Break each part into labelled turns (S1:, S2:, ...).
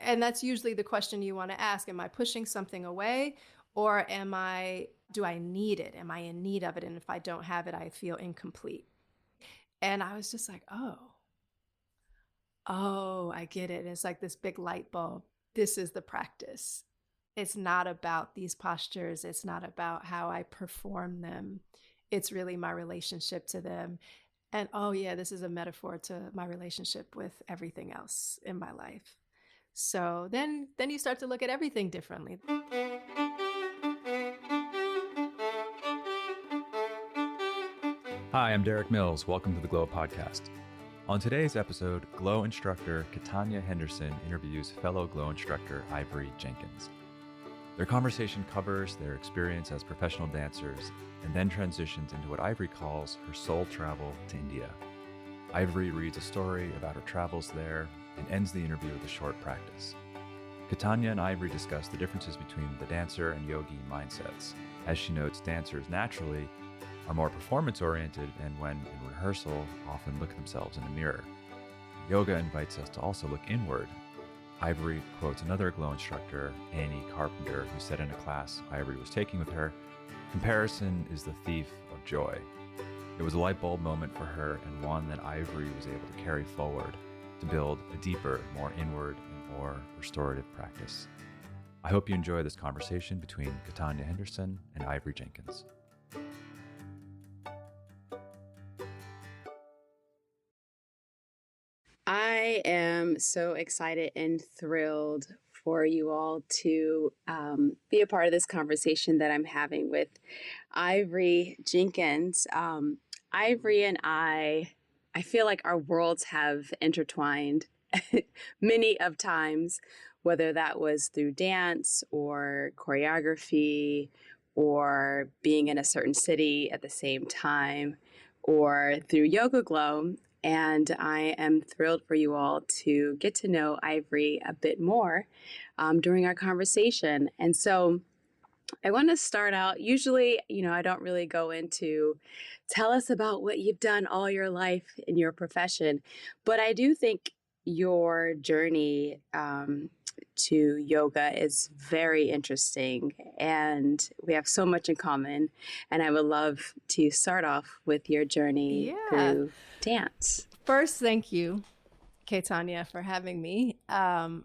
S1: And that's usually the question you want to ask. Am I pushing something away, or do I need it? Am I in need of it? And if I don't have it, I feel incomplete. And I was just like, oh, I get it. It's like this big light bulb. This is the practice. It's not about these postures. It's not about how I perform them. It's really my relationship to them. And oh yeah, this is a metaphor to my relationship with everything else in my life. So then you start to look at everything differently.
S2: Hi, I'm Derek Mills. Welcome to the Glow Podcast. On today's episode, Glow instructor Khetanya Henderson interviews fellow Glow instructor Ivorie Jenkins. Their conversation covers their experience as professional dancers and then transitions into what Ivorie calls her soul travel to India. Ivorie reads a story about her travels there and ends the interview with a short practice. Khetanya and Ivorie discuss the differences between the dancer and yogi mindsets. As she notes, dancers naturally are more performance-oriented and when in rehearsal often look at themselves in a mirror. Yoga invites us to also look inward. Ivorie quotes another Glow instructor, Annie Carpenter, who said in a class Ivorie was taking with her, "Comparison is the thief of joy." It was a light bulb moment for her and one that Ivorie was able to carry forward to build a deeper, more inward and more restorative practice. I hope you enjoy this conversation between Khetanya Henderson and Ivorie Jenkins.
S3: I am so excited and thrilled for you all to be a part of this conversation that I'm having with Ivorie Jenkins. Ivorie and I feel like our worlds have intertwined many of times, whether that was through dance or choreography or being in a certain city at the same time or through Yoga Glow. And I am thrilled for you all to get to know Ivorie a bit more during our conversation. And so I want to start out, usually, I don't really go into tell us about what you've done all your life in your profession, but I do think your journey to yoga is very interesting and we have so much in common. And I would love to start off with your journey through dance.
S1: First, thank you, Khetanya, for having me. To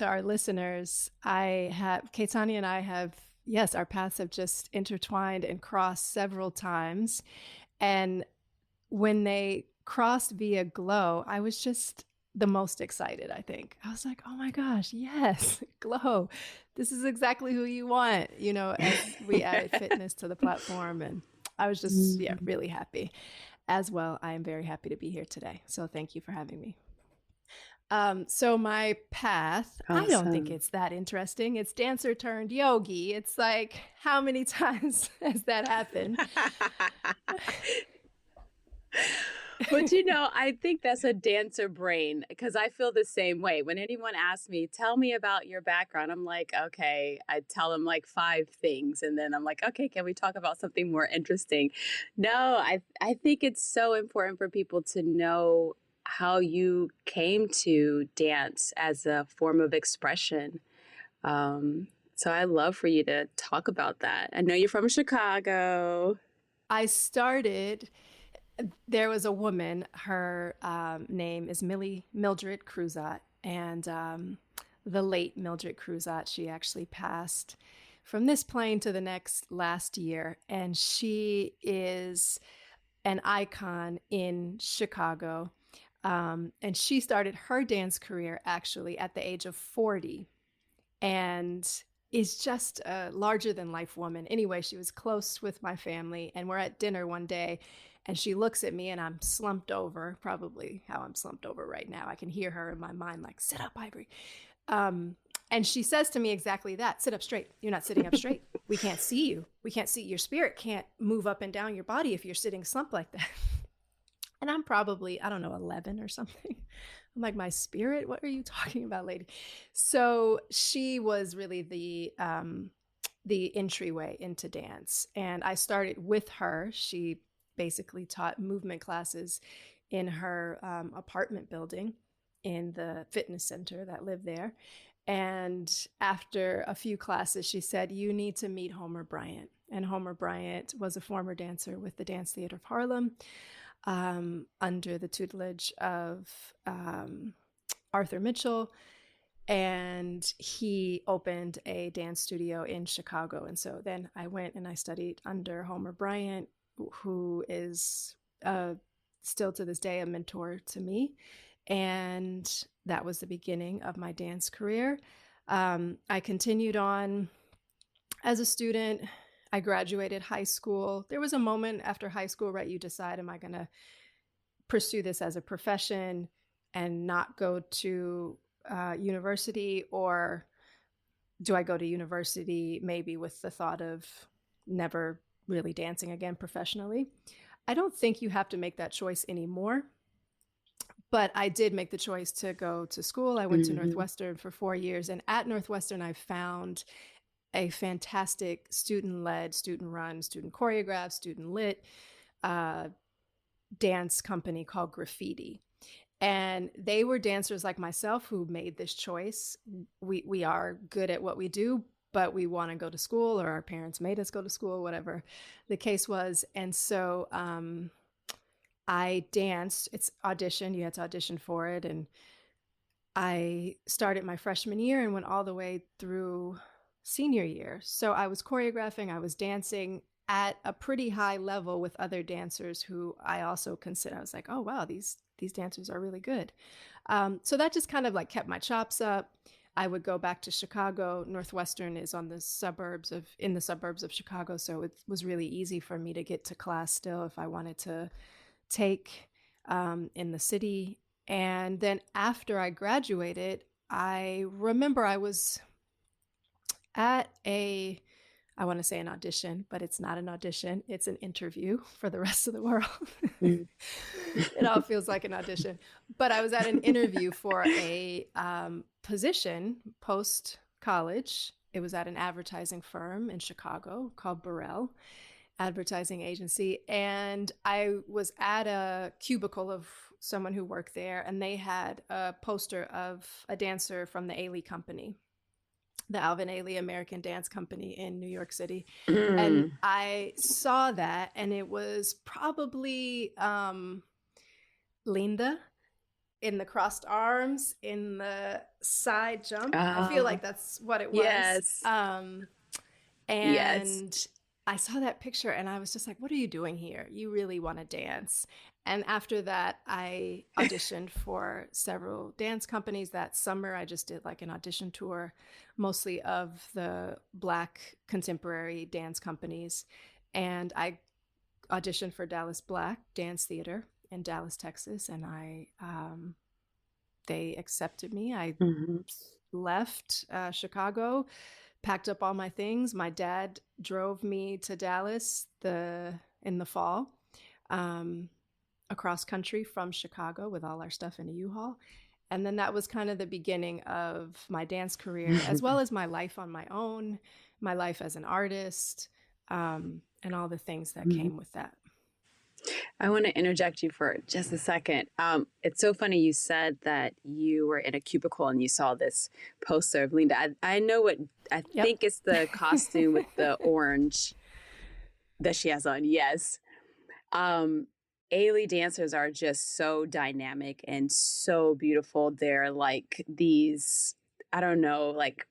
S1: our listeners, Khetanya and I have, yes, our paths have just intertwined and crossed several times. And when they crossed via Glow, I was just the most excited, I think. I was like, oh my gosh, yes, Glow. This is exactly who you want, as we added fitness to the platform. And I was just, really happy. As well, I am very happy to be here today. So thank you for having me. So my path, awesome. I don't think it's that interesting. It's dancer turned yogi. It's like, how many times has that happened?
S3: But I think that's a dancer brain because I feel the same way. When anyone asks me, tell me about your background, I'm like, okay, I tell them like 5 things. And then I'm like, okay, can we talk about something more interesting? No, I think it's so important for people to know how you came to dance as a form of expression. So I'd love for you to talk about that. I know you're from Chicago.
S1: There was a woman, her name is Mildred Cruzat, and the late Mildred Cruzat, she actually passed from this plane to the next last year, and she is an icon in Chicago, and she started her dance career actually at the age of 40, and is just a larger than life woman. Anyway, she was close with my family, and we're at dinner one day, and she looks at me and I'm slumped over, probably how I'm slumped over right now. I can hear her in my mind like, sit up, Ivorie. And she says to me exactly that, sit up straight. You're not sitting up straight. We can't see you. We can't see, your spirit can't move up and down your body if you're sitting slumped like that. And I'm probably, 11 or something. I'm like, my spirit? What are you talking about, lady? So she was really the entryway into dance. And I started with her. She basically taught movement classes in her apartment building. in the fitness center that lived there. And after a few classes, she said, "You need to meet Homer Bryant." And Homer Bryant was a former dancer with the Dance Theater of Harlem, under the tutelage of Arthur Mitchell. And he opened a dance studio in Chicago. And so then I went and I studied under Homer Bryant, who is still to this day a mentor to me. And that was the beginning of my dance career. I continued on as a student. I graduated high school. There was a moment after high school, right? You decide, am I going to pursue this as a profession and not go to university, or do I go to university maybe with the thought of never really dancing again professionally? I don't think you have to make that choice anymore, but I did make the choice to go to school. I went to Northwestern for 4 years, and at Northwestern, I found a fantastic student-led, student-run, student choreographed, student-lit dance company called Graffiti. And they were dancers like myself who made this choice. We are good at what we do, but we want to go to school, or our parents made us go to school, whatever the case was. And so I danced. It's audition. You had to audition for it. And I started my freshman year and went all the way through senior year. So I was choreographing, I was dancing at a pretty high level with other dancers who I also consider. I was like, oh, wow, these dancers are really good. So that just kind of like kept my chops up. I would go back to Chicago. Northwestern is in the suburbs of Chicago. So it was really easy for me to get to class still if I wanted to take in the city. And then after I graduated, I remember I was at I want to say an audition, but it's not an audition. It's an interview for the rest of the world. It all feels like an audition. But I was at an interview for a position post-college. It was at an advertising firm in Chicago called Burrell Advertising Agency. And I was at a cubicle of someone who worked there, and they had a poster of a dancer from the Ailey Company, the Alvin Ailey American Dance Company in New York City. And I saw that, and it was probably Linda in the crossed arms, in the side jump. I feel like that's what it was.
S3: Yes.
S1: And
S3: Yes.
S1: I saw that picture and I was just like, what are you doing here? You really want to dance. And after that, I auditioned for several dance companies. That summer, I just did like an audition tour, mostly of the Black contemporary dance companies. And I auditioned for Dallas Black Dance Theater in Dallas, Texas. And they accepted me. I left Chicago, packed up all my things. My dad drove me to Dallas in the fall, across country from Chicago with all our stuff in a U-Haul. And then that was kind of the beginning of my dance career, as well as my life on my own, my life as an artist, and all the things that came with that.
S3: I want to interject you for just a second. It's so funny you said that you were in a cubicle and you saw this poster of Linda. I know what, I think it's the costume with the orange that she has on. Yes. Ailey dancers are just so dynamic and so beautiful. They're like these, I don't know, like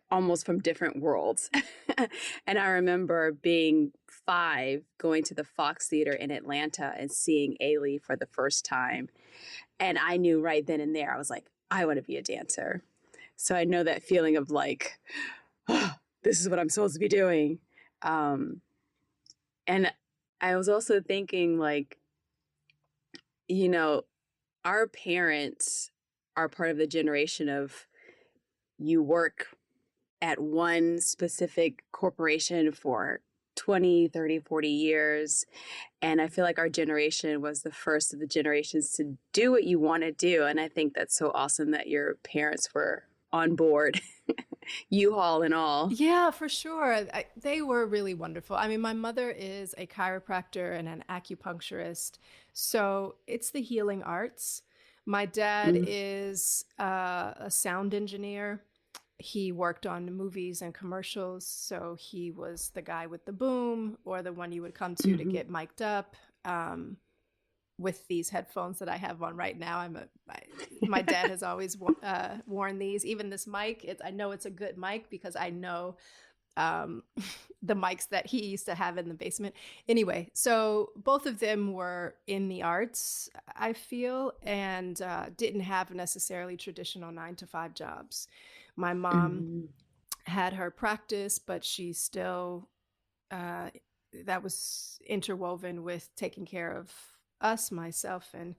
S3: almost from different worlds. And I remember being 5, going to the Fox Theater in Atlanta and seeing Ailey for the first time. And I knew right then and there, I was like, I want to be a dancer. So I know that feeling of like, oh, this is what I'm supposed to be doing. And I was also thinking like, you know, our parents are part of the generation of you work at one specific corporation for 20, 30, 40 years. And I feel like our generation was the first of the generations to do what you want to do. And I think that's so awesome that your parents were on board, U-Haul and all.
S1: Yeah, for sure. They were really wonderful. I mean, my mother is a chiropractor and an acupuncturist, so it's the healing arts. My dad is a sound engineer. He worked on movies and commercials, so he was the guy with the boom or the one you would come to get mic'd up. With these headphones that I have on right now, my dad has always worn these. Even this mic, I know it's a good mic because I know the mics that he used to have in the basement. Anyway, so both of them were in the arts, I feel, and didn't have necessarily traditional 9-to-5 jobs. My mom had her practice, but she still, that was interwoven with taking care of us, myself, and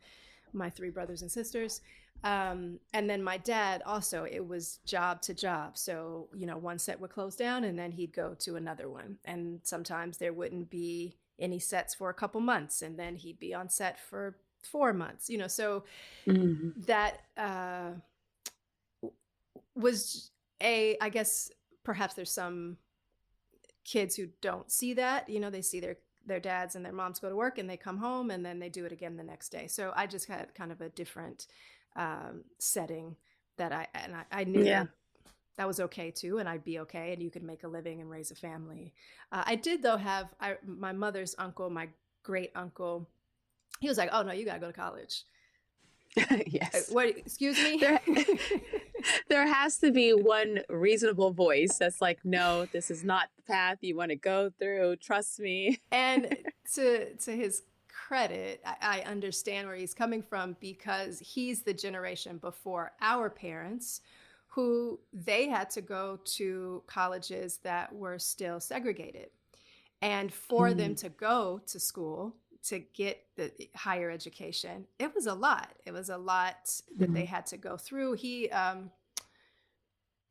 S1: my 3 brothers and sisters. And then my dad also, it was job to job. So, one set would close down and then he'd go to another one. And sometimes there wouldn't be any sets for a couple months. And then he'd be on set for 4 months, so that was I guess perhaps there's some kids who don't see that, they see their dads and their moms go to work and they come home and then they do it again the next day. So I just had kind of a different setting that I knew that was okay too, and I'd be okay, and you could make a living and raise a family. I did though have my mother's uncle, my great uncle. He was like, "Oh no, you gotta go to college."
S3: Yes.
S1: What? Excuse me.
S3: There has to be one reasonable voice that's like, "No, this is not the path you want to go through. Trust me."
S1: And to his credit, I understand where he's coming from, because he's the generation before our parents who they had to go to colleges that were still segregated. And for them to go to school to get the higher education, it was a lot. It was a lot that they had to go through. He,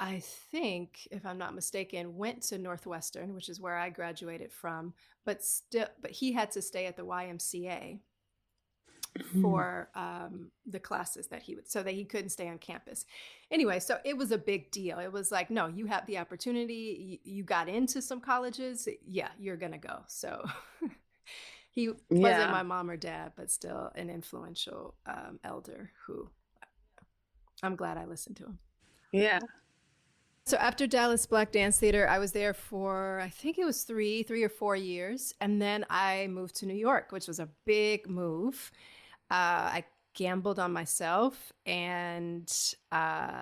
S1: I think, if I'm not mistaken, went to Northwestern, which is where I graduated from, but he had to stay at the YMCA for the classes that so that he couldn't stay on campus. Anyway, so it was a big deal. It was like, no, you have the opportunity. You got into some colleges. Yeah, you're going to go. So he wasn't my mom or dad, but still an influential elder who I'm glad I listened to him.
S3: Yeah.
S1: So after Dallas Black Dance Theater, I was there for, I think it was three or 4 years. And then I moved to New York, which was a big move. I gambled on myself and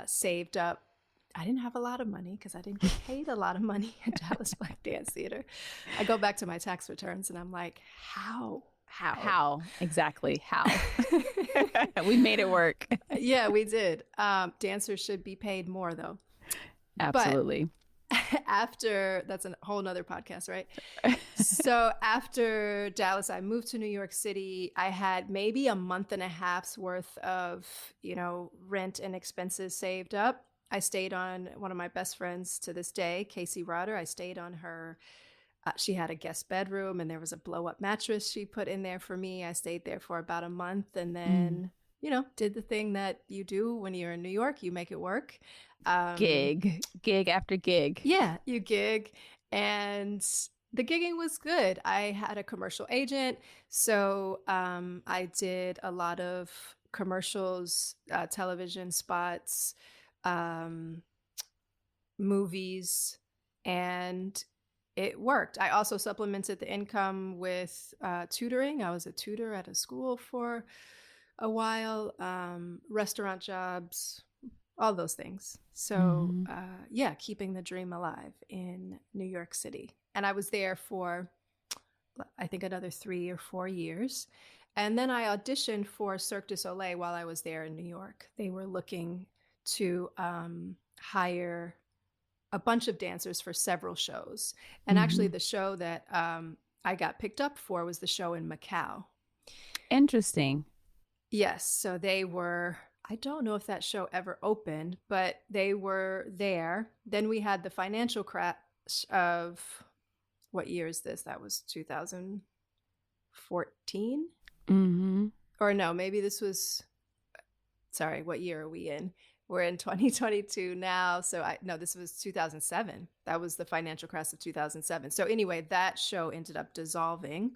S1: saved up. I didn't have a lot of money because I didn't get paid a lot of money at Dallas Black Dance Theater. I go back to my tax returns and I'm like, how?
S4: Exactly. How? We made it work.
S1: Yeah, we did. Dancers should be paid more though.
S4: Absolutely.
S1: But that's a whole nother podcast, right? So after Dallas, I moved to New York City. I had maybe a month and a half's worth of, rent and expenses saved up. I stayed on one of my best friends to this day, Casey Rotter. I stayed on her. She had a guest bedroom and there was a blow up mattress she put in there for me. I stayed there for about a month and then, did the thing that you do when you're in New York. You make it work.
S4: Gig after gig.
S1: Yeah, you gig. And the gigging was good. I had a commercial agent. So I did a lot of commercials, television spots, movies, and it worked. I also supplemented the income with tutoring. I was a tutor at a school for a while, restaurant jobs, all those things. So keeping the dream alive in New York City. And I was there for, I think, another 3 or 4 years. And then I auditioned for Cirque du Soleil while I was there in New York. They were looking to hire a bunch of dancers for several shows. And actually the show that I got picked up for was the show in Macau.
S4: Interesting.
S1: Yes. So they were, I don't know if that show ever opened, but they were there. Then we had the financial crash of, what year is this? That was 2014? Or no, maybe this was, sorry, what year are we in? we're in 2022 now. So no, this was 2007. That was the financial crash of 2007. So anyway, that show ended up dissolving.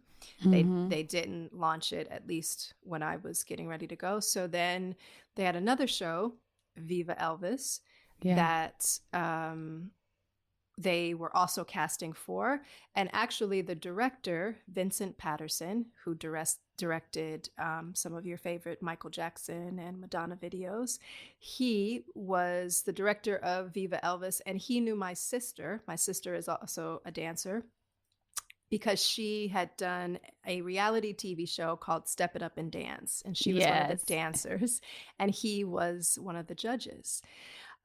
S1: They didn't launch it, at least when I was getting ready to go. So then they had another show, Viva Elvis, that they were also casting for. And actually the director, Vincent Patterson, who directed some of your favorite Michael Jackson and Madonna videos, he was the director of Viva Elvis, and he knew my sister. My sister is also a dancer, because she had done a reality TV show called Step It Up and Dance. And she was one of the dancers, and he was one of the judges.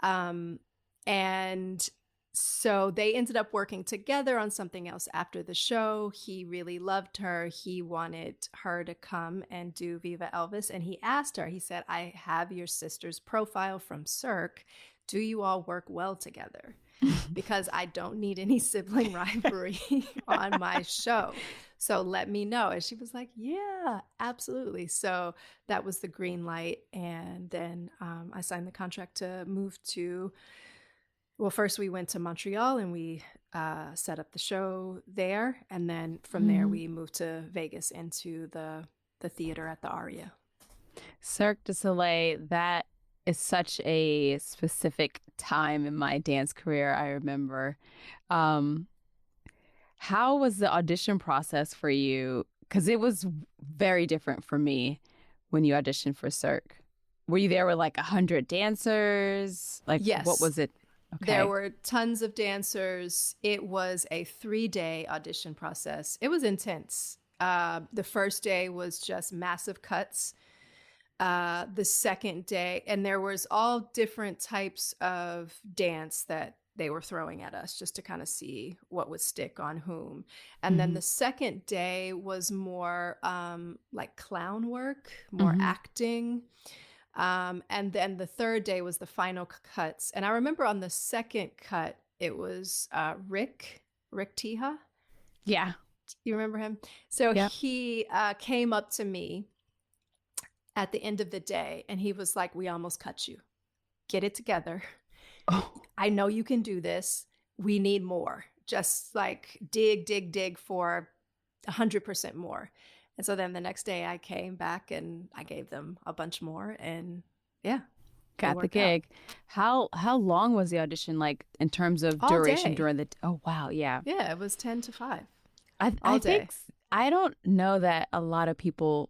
S1: And so they ended up working together on something else after the show. He really loved her. He wanted her to come and do Viva Elvis. And he asked her, he said, I have your sister's profile from Cirque. Do you all work well together? Because I don't need any sibling rivalry on my show. So let me know. And she was like, yeah, absolutely. So that was the green light. And then I signed the contract to move to, well, first we went to Montreal and we set up the show there. And then from there, we moved to Vegas into the theater at the Aria.
S4: Cirque du Soleil, that is such a specific time in my dance career, I remember. How was the audition process for you? Because it was very different for me when you auditioned for Cirque. Were you there with like 100 dancers? Like,
S1: yes.
S4: What was it? Okay.
S1: There were tons of dancers. It was a 3-day audition process. It was intense. The first day was just massive cuts. The second day, and there was all different types of dance that they were throwing at us just to kind of see what would stick on whom. And then the second day was more like clown work, more acting. And then the third day was the final cuts. And I remember on the second cut, it was Rick Tija.
S4: Yeah.
S1: You remember him? So he came up to me at the end of the day, and he was like, we almost cut you. Get it together. Oh. I know you can do this. We need more. Just like dig for 100% more. And so then the next day I came back and I gave them a bunch more, and
S4: got the gig. How long was the audition, like in terms of
S1: all
S4: duration
S1: day.
S4: during the? Oh wow, yeah.
S1: Yeah, it was 10 to 5.
S4: I think I don't know that a lot of people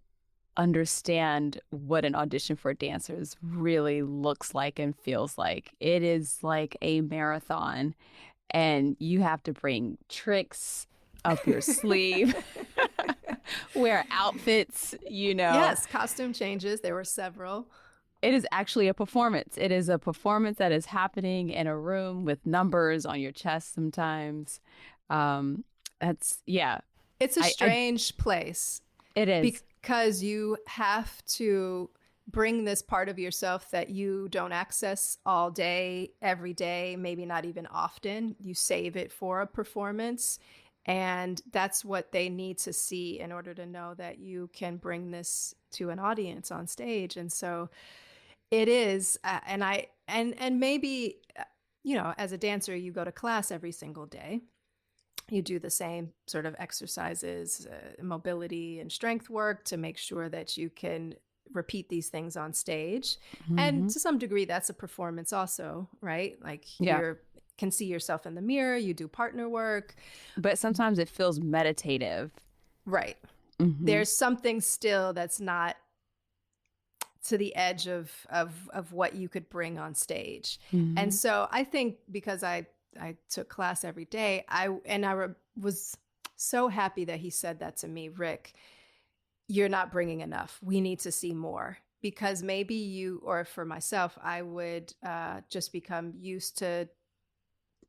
S4: understand what an audition for dancers really looks like and feels like. It is like a marathon, and you have to bring tricks up your sleeve, wear outfits,
S1: Yes, costume changes. There were several.
S4: It is actually a performance. It is a performance that is happening in a room with numbers on your chest sometimes. It's
S1: a strange place.
S4: It is.
S1: Because you have to bring this part of yourself that you don't access all day, every day, maybe not even often. You save it for a performance. And that's what they need to see in order to know that you can bring this to an audience on stage. And so it is. And maybe, as a dancer, you go to class every single day. You do the same sort of exercises, mobility and strength work to make sure that you can repeat these things on stage. And to some degree, that's a performance also, right? Like you can see yourself in the mirror, you do partner work.
S4: But sometimes it feels meditative.
S1: Right. There's something still that's not to the edge of what you could bring on stage. And so I think because I took class every day. I was so happy that he said that to me, Rick, you're not bringing enough. We need to see more, because maybe you, or for myself, I would just become used to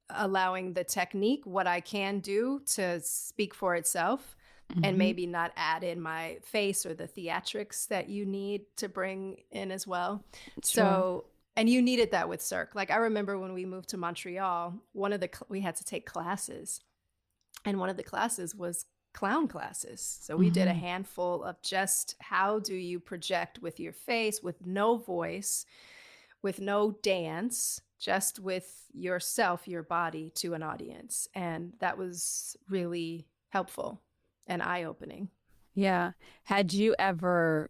S1: allowing the technique, what I can do, to speak for itself, and maybe not add in my face or the theatrics that you need to bring in as well. Sure. So, and you needed that with Cirque. Like I remember when we moved to Montreal, we had to take classes, and one of the classes was clown classes. So we did a handful of just how do you project with your face, with no voice, with no dance, just with yourself, your body, to an audience. And that was really helpful and eye-opening.
S4: Yeah. Had you ever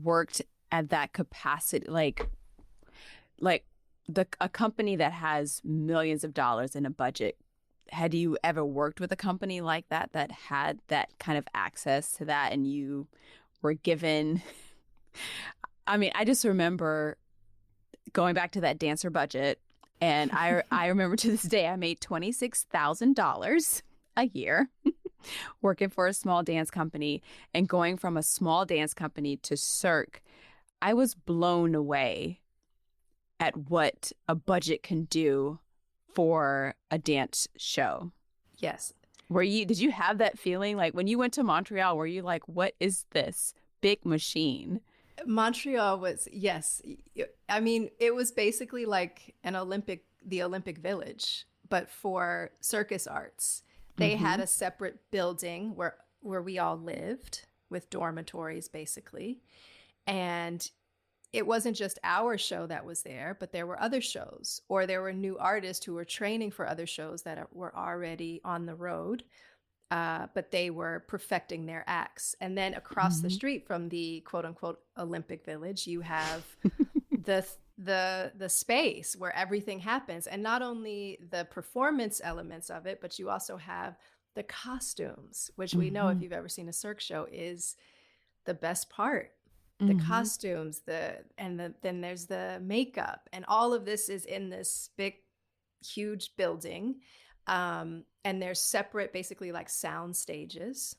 S4: worked at that capacity, like a company that has millions of dollars in a budget? Had you ever worked with a company like that had that kind of access to that, and you were given? I mean, I just remember going back to that dancer budget, and I remember to this day I made $26,000 a year working for a small dance company, and going from a small dance company to Cirque. I was blown away at what a budget can do for a dance show.
S1: Yes.
S4: Did you have that feeling? Like when you went to Montreal, were you like, what is this big machine?
S1: Montreal was, yes. I mean, it was basically like the Olympic Village, but for circus arts. They had a separate building where we all lived, with dormitories basically. And it wasn't just our show that was there, but there were other shows, or there were new artists who were training for other shows that were already on the road, but they were perfecting their acts. And then across the street from the quote unquote Olympic Village, you have the space where everything happens. And not only the performance elements of it, but you also have the costumes, which we know, if you've ever seen a Cirque show, is the best part. The costumes, then there's the makeup, and all of this is in this big, huge building. And there's separate, basically like sound stages.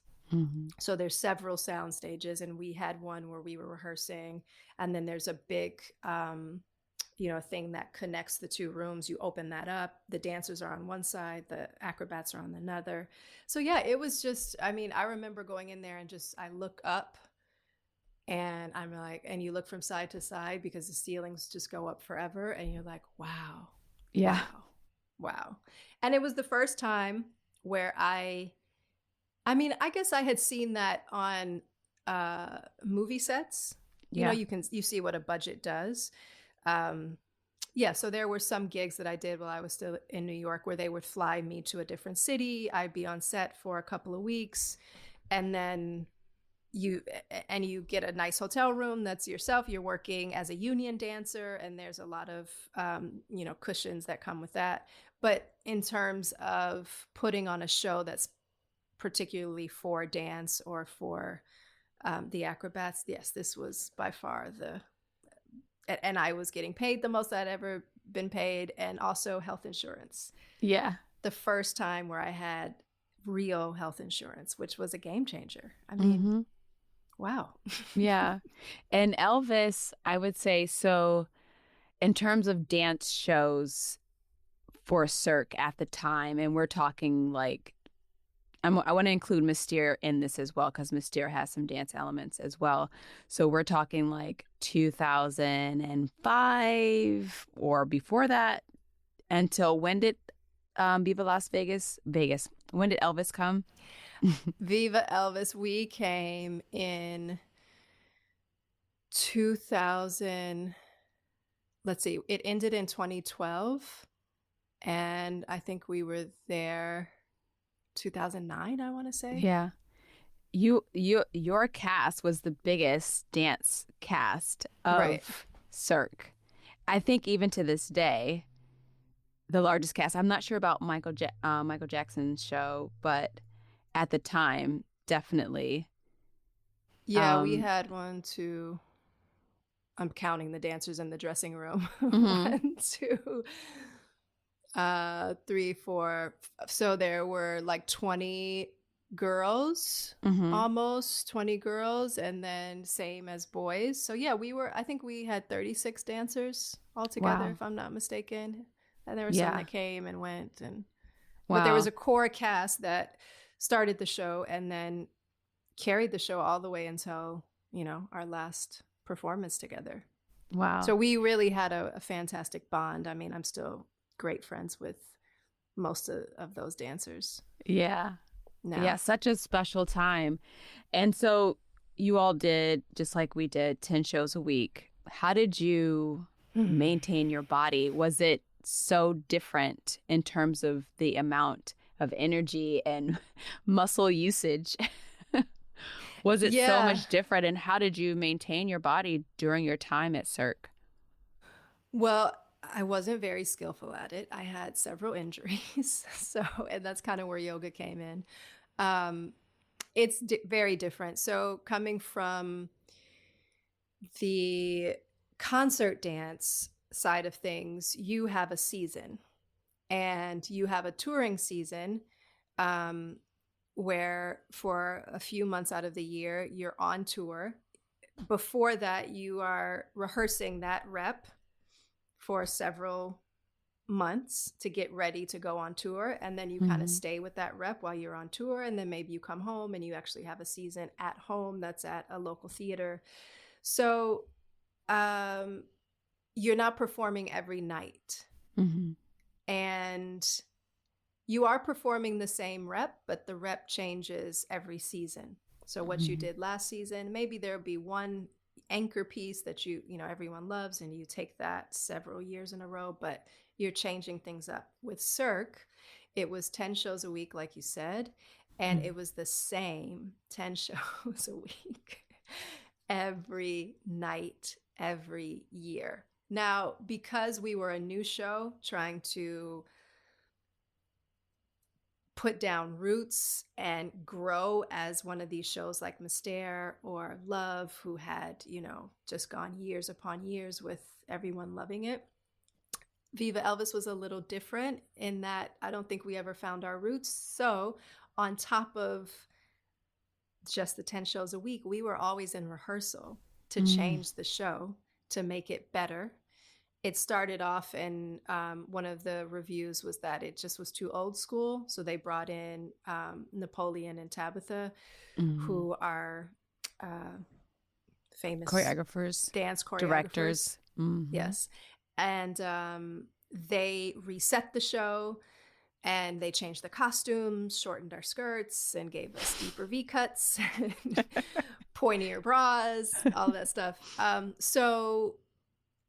S1: So there's several sound stages, and we had one where we were rehearsing, and then there's a big, thing that connects the two rooms. You open that up, the dancers are on one side, the acrobats are on another. So yeah, it was just, I mean, I remember going in there and I look up, and I'm like, and you look from side to side because the ceilings just go up forever, and you're like, wow.
S4: Yeah.
S1: Wow. And it was the first time where I guess I had seen that on movie sets.
S4: Yeah.
S1: You see what a budget does. So there were some gigs that I did while I was still in New York where they would fly me to a different city. I'd be on set for a couple of weeks, and then you get a nice hotel room that's yourself. You're working as a union dancer, and there's a lot of cushions that come with that. But in terms of putting on a show that's particularly for dance or for the acrobats, yes, this was by far and I was getting paid the most I'd ever been paid, and also health insurance.
S4: Yeah.
S1: The first time where I had real health insurance, which was a game changer. I mean, wow.
S4: Yeah. And Elvis, I would say, so in terms of dance shows for Cirque at the time, and we're talking like, I want to include Mystere in this as well, because Mystere has some dance elements as well. So we're talking like 2005 or before that. Until when did Viva Las Vegas? When did Elvis come?
S1: Viva Elvis, we came in 2000. Let's see, it ended in 2012, and I think we were there 2009, I want to say.
S4: Yeah. Your cast was the biggest dance cast of Cirque. I think even to this day, the largest cast. I'm not sure about Michael Jackson's show, but at the time, definitely.
S1: Yeah, we had 1, 2. I'm counting the dancers in the dressing room. 1, 2, 3, 4. So there were like 20 girls, almost 20 girls, and then same as boys. So yeah, I think we had 36 dancers altogether, if I'm not mistaken. And there were some that came and went, but there was a core cast that started the show and then carried the show all the way until, our last performance together.
S4: Wow.
S1: So we really had a fantastic bond. I mean, I'm still great friends with most of those dancers.
S4: Yeah.
S1: Now.
S4: Yeah, such a special time. And so you all did, just like we did, 10 shows a week. How did you maintain your body? Was it so different in terms of the amount of energy and muscle usage? Was it so
S1: Yeah.
S4: much different? And how did you maintain your body during your time at Cirque?
S1: Well, I wasn't very skillful at it. I had several injuries. So, and that's kind of where yoga came in. Um, it's very different. So, coming from the concert dance side of things, you have a season and you have a touring season, where for a few months out of the year, you're on tour. Before that, you are rehearsing that rep for several months to get ready to go on tour. And then you kind of stay with that rep while you're on tour. And then maybe you come home and you actually have a season at home that's at a local theater. So you're not performing every night. And you are performing the same rep, but the rep changes every season. So what you did last season, maybe there'll be one anchor piece that you know everyone loves, and you take that several years in a row, but you're changing things up. With Cirque, it was 10 shows a week, like you said, and it was the same 10 shows a week every night, every year. Now, because we were a new show trying to put down roots and grow as one of these shows like Mystère or Love, who had, you know, just gone years upon years with everyone loving it. Viva Elvis was a little different in that I don't think we ever found our roots. So on top of just the 10 shows a week, we were always in rehearsal to change the show, to make it better. It started off, and one of the reviews was that it just was too old school. So they brought in Napoleon and Tabitha, who are famous
S4: choreographers,
S1: dance choreographers.
S4: Directors.
S1: Yes. And they reset the show, and they changed the costumes, shortened our skirts, and gave us deeper V cuts, pointier bras, all that stuff.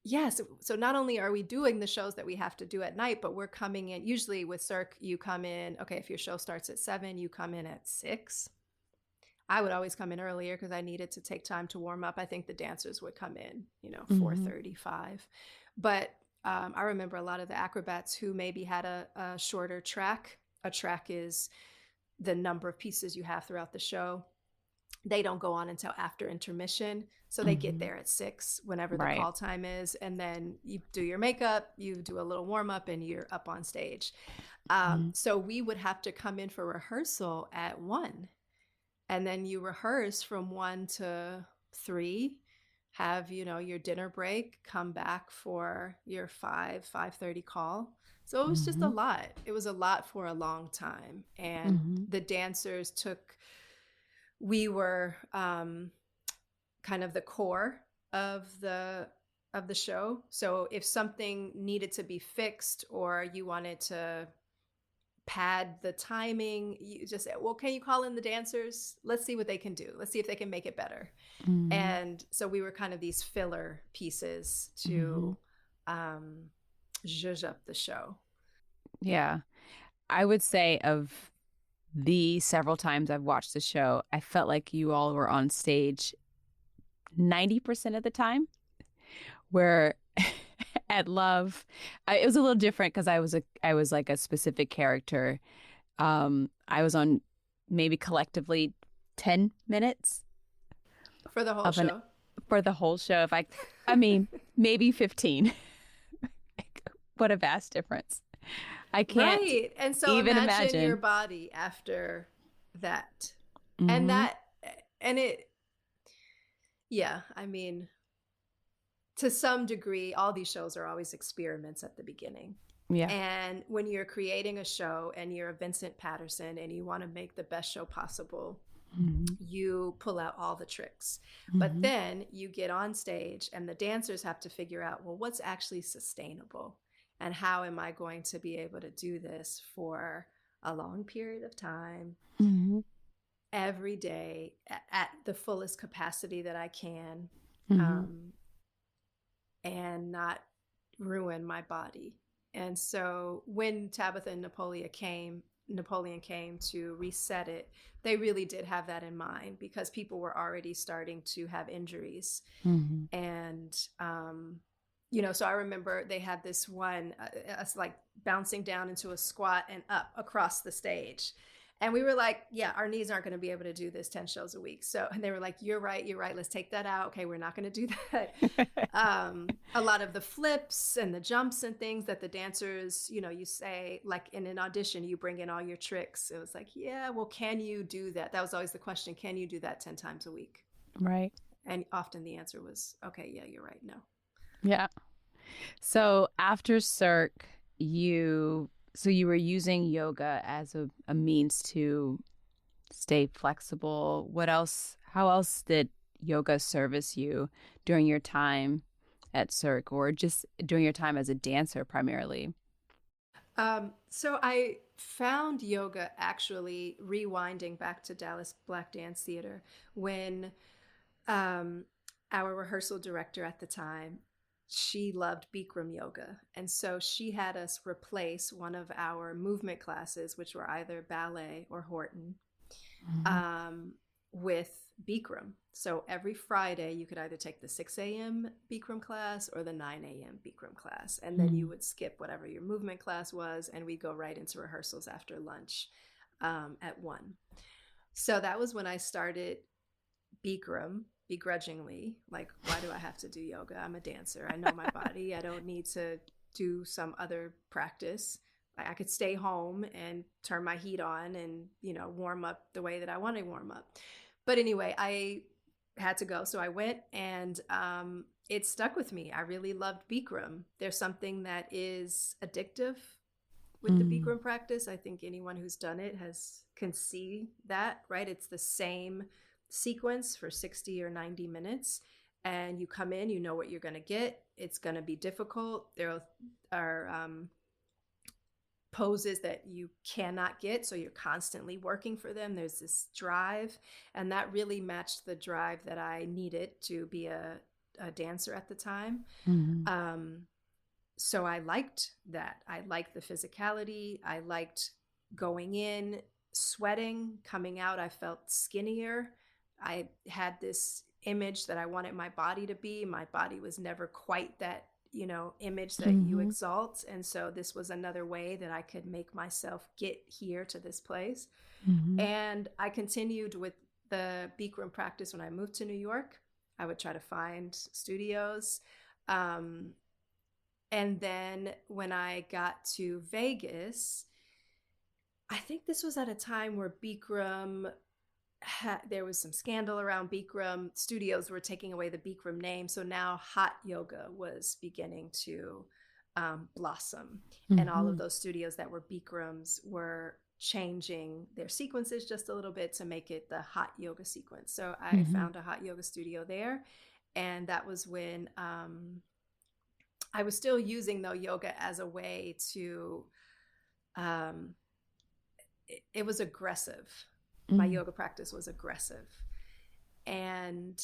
S1: Yes. So not only are we doing the shows that we have to do at night, but we're coming in. Usually with Cirque, you come in, okay, if your show starts at 7, you come in at 6. I would always come in earlier because I needed to take time to warm up. I think the dancers would come in, 4:35. But I remember a lot of the acrobats who maybe had a shorter track. A track is the number of pieces you have throughout the show. They don't go on until after intermission. So they get there at 6 whenever the call time is. And then you do your makeup, you do a little warm up, and you're up on stage. So we would have to come in for rehearsal at 1. And then you rehearse from 1 to 3, have, your dinner break, come back for your 5:30 call. So it was just a lot. It was a lot for a long time. And the dancers we were kind of the core of the show. So if something needed to be fixed or you wanted to pad the timing, you just said, well, can you call in the dancers? Let's see what they can do. Let's see if they can make it better. And so we were kind of these filler pieces to zhuzh up the show.
S4: Yeah. I would say of the several times I've watched the show, I felt like you all were on stage 90% of the time, where at Love, it was a little different because I was like a specific character. I was on maybe collectively 10 minutes
S1: for the whole show.
S4: For the whole show, I mean, maybe 15. What a vast difference. I can't
S1: and so
S4: even
S1: imagine your body after that. I mean, to some degree, all these shows are always experiments at the beginning.
S4: Yeah.
S1: And when you're creating a show and you're a Vincent Patterson and you want to make the best show possible, you pull out all the tricks. But then you get on stage and the dancers have to figure out, well, what's actually sustainable? And how am I going to be able to do this for a long period of time, every day, at the fullest capacity that I can, and not ruin my body. And so when Tabitha and Napoleon came to reset it, they really did have that in mind, because people were already starting to have injuries.
S4: Mm-hmm.
S1: And, so I remember they had this one, us like bouncing down into a squat and up across the stage. And we were like, yeah, our knees aren't going to be able to do this 10 shows a week. So, and they were like, you're right. Let's take that out. Okay, we're not going to do that. A lot of the flips and the jumps and things that the dancers, you say, like in an audition, you bring in all your tricks. It was like, yeah, well, can you do that? That was always the question. Can you do that 10 times a week?
S4: Right.
S1: And often the answer was, okay, yeah, you're right. No.
S4: Yeah. So after Cirque, you were using yoga as a means to stay flexible. How else did yoga service you during your time at Cirque, or just during your time as a dancer primarily?
S1: So I found yoga actually rewinding back to Dallas Black Dance Theater when our rehearsal director at the time, she loved Bikram yoga. And so she had us replace one of our movement classes, which were either ballet or Horton, with Bikram. So every Friday, you could either take the 6 a.m. Bikram class or the 9 a.m. Bikram class. And then you would skip whatever your movement class was, and we'd go right into rehearsals after lunch at 1. So that was when I started Bikram begrudgingly. Like, why do I have to do yoga? I'm a dancer. I know my body. I don't need to do some other practice. I could stay home and turn my heat on and, warm up the way that I want to warm up. But anyway, I had to go. So I went, and it stuck with me. I really loved Bikram. There's something that is addictive with the Bikram practice. I think anyone who's done it can see that, right? It's the same sequence for 60 or 90 minutes, and you come in, you know what you're going to get. It's going to be difficult. There are poses that you cannot get, so you're constantly working for them. There's this drive, and that really matched the drive that I needed to be a dancer at the time. So I liked that. I liked the physicality. I liked going in, sweating, coming out. I felt skinnier. I had this image that I wanted my body to be. My body was never quite that, image that you exalt. And so this was another way that I could make myself get here to this place. And I continued with the Bikram practice when I moved to New York. I would try to find studios. And then when I got to Vegas, I think this was at a time where Bikram, there was some scandal around Bikram. Studios were taking away the Bikram name. So now hot yoga was beginning to blossom. And all of those studios that were Bikrams were changing their sequences just a little bit to make it the hot yoga sequence. So I found a hot yoga studio there. And that was when I was still using, though, yoga as a way to, it was aggressive. My yoga practice was aggressive. And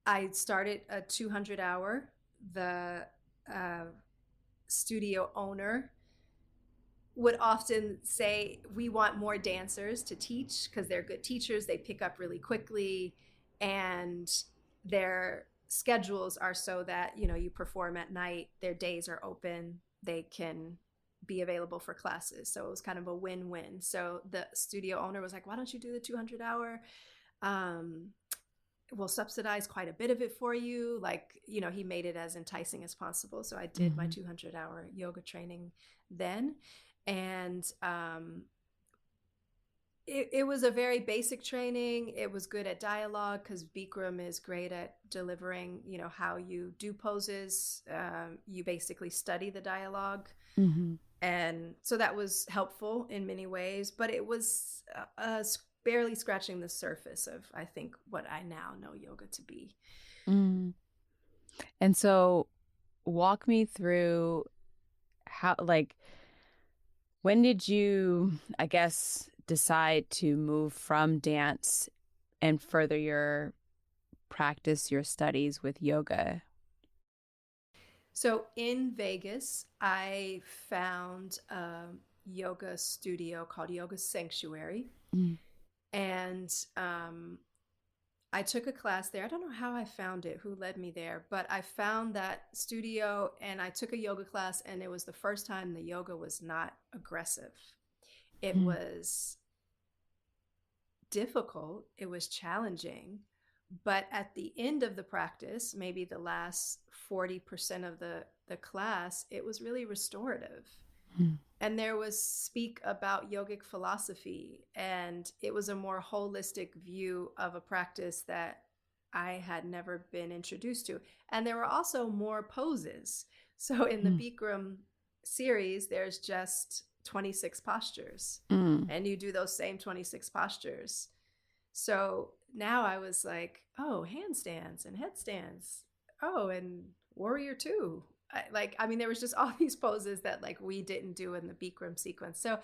S1: I started a 200-hour. The studio owner would often say, we want more dancers to teach because they're good teachers. They pick up really quickly, and their schedules are so that, you perform at night. Their days are open. They can be available for classes. So it was kind of a win-win. So the studio owner was like, why don't you do the 200-hour? We'll subsidize quite a bit of it for you. Like, he made it as enticing as possible. So I did my 200-hour yoga training then. And it was a very basic training. It was good at dialogue because Bikram is great at delivering, how you do poses. You basically study the dialogue. And so that was helpful in many ways, but it was barely scratching the surface of, I think, what I now know yoga to be.
S4: And so walk me through how, when did you, I guess, decide to move from dance and further your practice, your studies with yoga?
S1: So in Vegas, I found a yoga studio called Yoga Sanctuary.
S4: Mm.
S1: And I took a class there. I don't know how I found it, who led me there, but I found that studio and I took a yoga class, and it was the first time the yoga was not aggressive. It
S4: Mm.
S1: was difficult, it was challenging, but at the end of the practice, maybe the last 40% of the class, it was really restorative.
S4: Mm.
S1: And there was speak about yogic philosophy, and it was a more holistic view of a practice that I had never been introduced to. And there were also more poses. So in the
S4: Mm.
S1: Bikram series, there's just 26 postures,
S4: Mm.
S1: and you do those same 26 postures. So now I was like, oh, handstands and headstands. Oh, and warrior two. I mean, there was just all these poses that like we didn't do in the Bikram sequence. So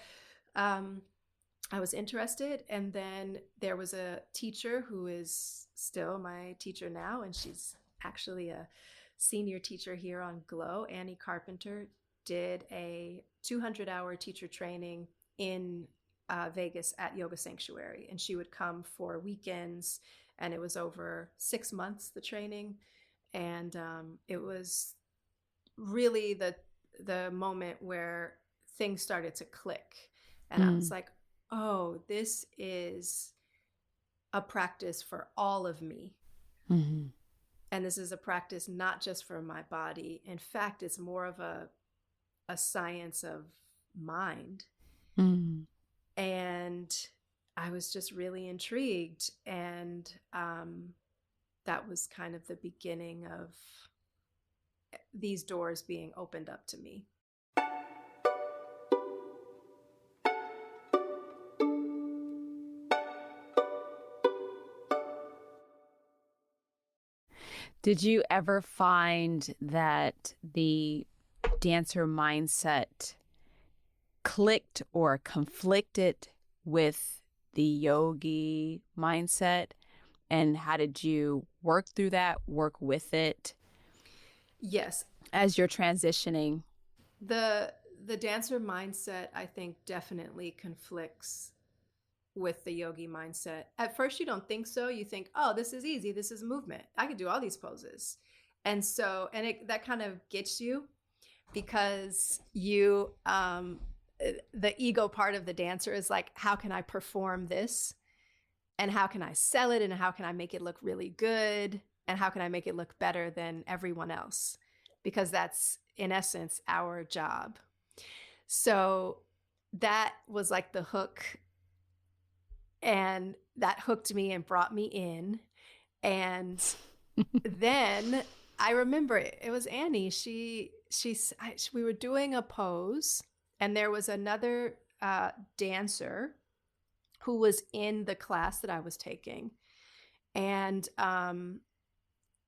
S1: I was interested. And then there was a teacher who is still my teacher now, and she's actually a senior teacher here on Glow. Annie Carpenter did a 200-hour teacher training in Vegas at Yoga Sanctuary, and she would come for weekends, and it was over 6 months, the training. And it was really the moment where things started to click, and I was
S4: Mm.
S1: like, oh, this is a practice for all of me.
S4: Mm.
S1: And this is a practice not just for my body. In fact, it's more of a science of mind.
S4: Mm.
S1: And I was just really intrigued. And that was kind of the beginning of these doors being opened up to me.
S4: Did you ever find that the dancer mindset clicked or conflicted with the yogi mindset? And how did you work through that, work with it
S1: Yes,
S4: as you're transitioning?
S1: the dancer mindset, I think, definitely conflicts with the yogi mindset. At first, you don't think so. You think, oh, this is easy. This is movement. I can do all these poses. And so, that kind of gets you, because you, the ego part of the dancer is like, how can I perform this? And how can I sell it? And how can I make it look really good? And how can I make it look better than everyone else? Because that's, in essence, our job. So that was like the hook, and that hooked me and brought me in. And then I remember it was Annie. We were doing a pose, and there was another dancer who was in the class that I was taking, and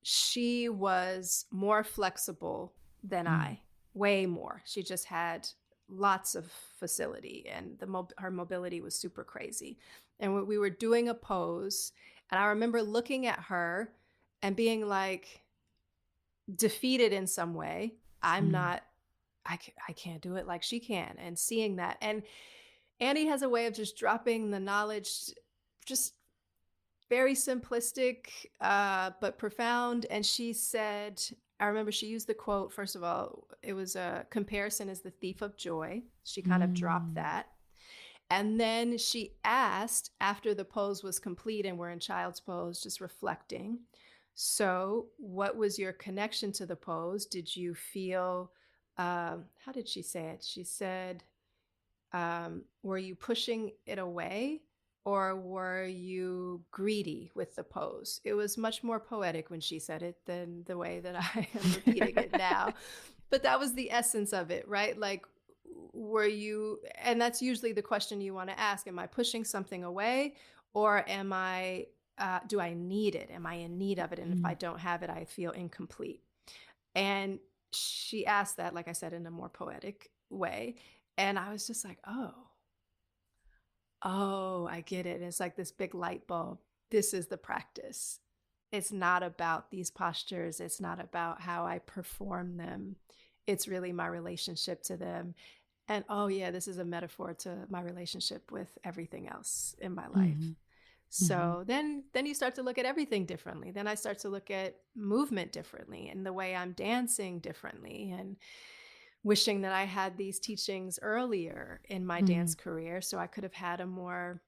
S1: she was more flexible than I, way more. She just had lots of facility, and her mobility was super crazy. And we were doing a pose, and I remember looking at her and being like defeated in some way. I'm not, I can't do it like she can. And seeing that, and Annie has a way of just dropping the knowledge, just very simplistic, but profound. And she said, I remember she used the quote, first of all, it was a comparison is the thief of joy. She kind of dropped that. And then she asked, after the pose was complete and we're in child's pose, just reflecting, so what was your connection to the pose? Did you feel, how did she say it? She said, were you pushing it away, or were you greedy with the pose? It was much more poetic when she said it than the way that I am repeating it now. But that was the essence of it, right? Like, were you, and that's usually the question you want to ask, am I pushing something away, or am I, do I need it? Am I in need of it? And if I don't have it, I feel incomplete. And she asked that, like I said, in a more poetic way. And I was just like, oh, I get it. And it's like this big light bulb. This is the practice. it's not about these postures. It's not about how I perform them. It's really my relationship to them. And oh yeah, this is a metaphor to my relationship with everything else in my life.
S4: Mm-hmm.
S1: So then you start to look at everything differently. Then I start to look at movement differently and the way I'm dancing differently, and wishing that I had these teachings earlier in my dance career so I could have had a more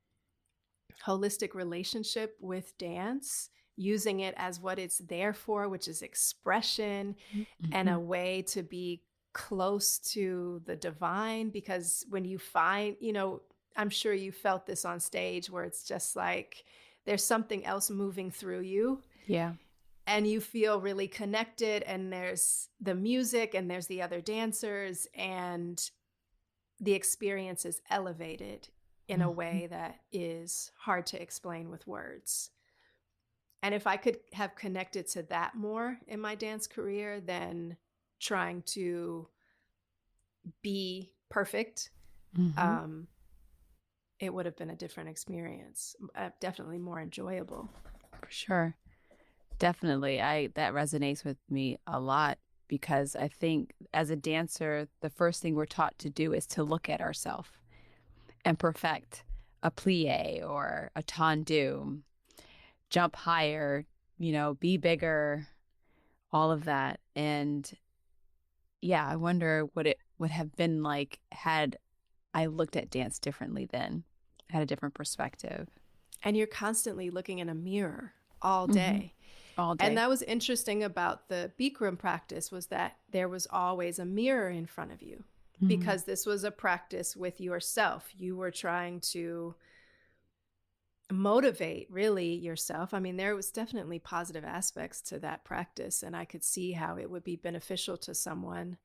S1: holistic relationship with dance, using it as what it's there for, which is expression and a way to be close to the divine. Because when you find, I'm sure you felt this on stage where it's just like there's something else moving through you.
S4: Yeah.
S1: And you feel really connected, and there's the music and there's the other dancers, and the experience is elevated in a way that is hard to explain with words. And if I could have connected to that more in my dance career than trying to be perfect, it would have been a different experience, definitely more enjoyable.
S4: For sure. Definitely. That resonates with me a lot, because I think as a dancer, the first thing we're taught to do is to look at ourselves and perfect a plie or a tendu, jump higher, be bigger, all of that. And yeah, I wonder what it would have been like had I looked at dance differently then, had a different perspective.
S1: And you're constantly looking in a mirror all day.
S4: All day.
S1: And that was interesting about the Bikram practice, was that there was always a mirror in front of you, because this was a practice with yourself. You were trying to motivate really yourself. I mean, there was definitely positive aspects to that practice, and I could see how it would be beneficial to someone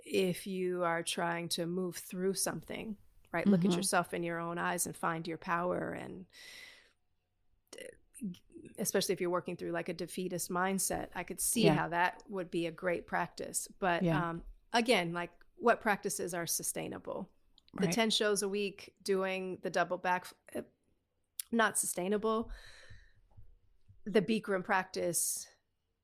S1: if you are trying to move through something, right? Look at yourself in your own eyes and find your power, and especially if you're working through like a defeatist mindset, I could see how that would be a great practice. But again, like, what practices are sustainable? The 10 shows a week doing the double back, not sustainable. The Bikram practice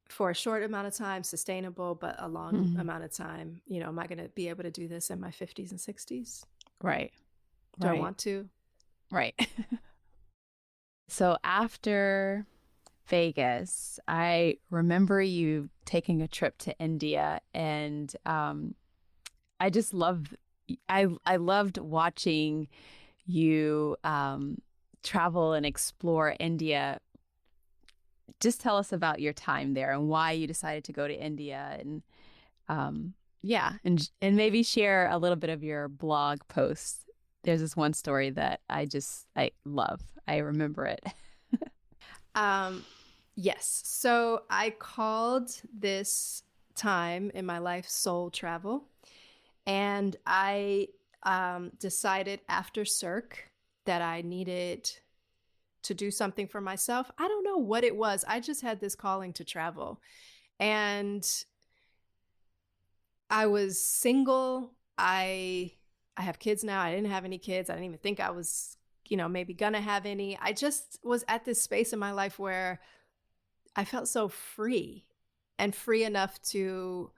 S1: for a short amount of time, sustainable, but a long amount of time. Am I going to be able to do this in my 50s and 60s?
S4: Right.
S1: Do I want to?
S4: Right. So after Vegas, I remember you taking a trip to India, and I just loved watching you travel and explore India. Just tell us about your time there and why you decided to go to India, and and maybe share a little bit of your blog posts. There's this one story that I love. I remember it.
S1: Yes. So I called this time in my life soul travel. And I decided after Cirque that I needed to do something for myself. I don't know what it was. I just had this calling to travel. And I was single. I have kids now. I didn't have any kids. I didn't even think I was, maybe gonna have any. I just was at this space in my life where I felt so free, and free enough to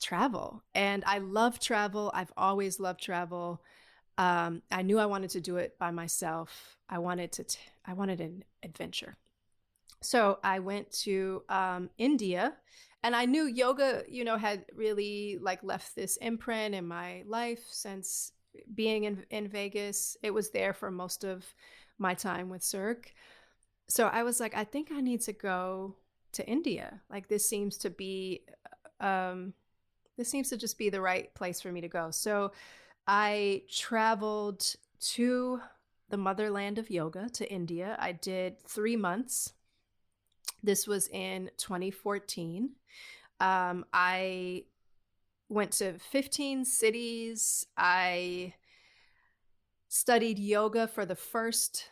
S1: travel. And I love travel. I've always loved travel. I knew I wanted to do it by myself. I wanted an adventure. So I went to India, and I knew yoga, had really left this imprint in my life since being in Vegas. It was there for most of my time with Cirque. So I was like, I think I need to go to India. This seems to just be the right place for me to go. So I traveled to the motherland of yoga, to India. I did 3 months. This was in 2014. I went to 15 cities. I studied yoga for the first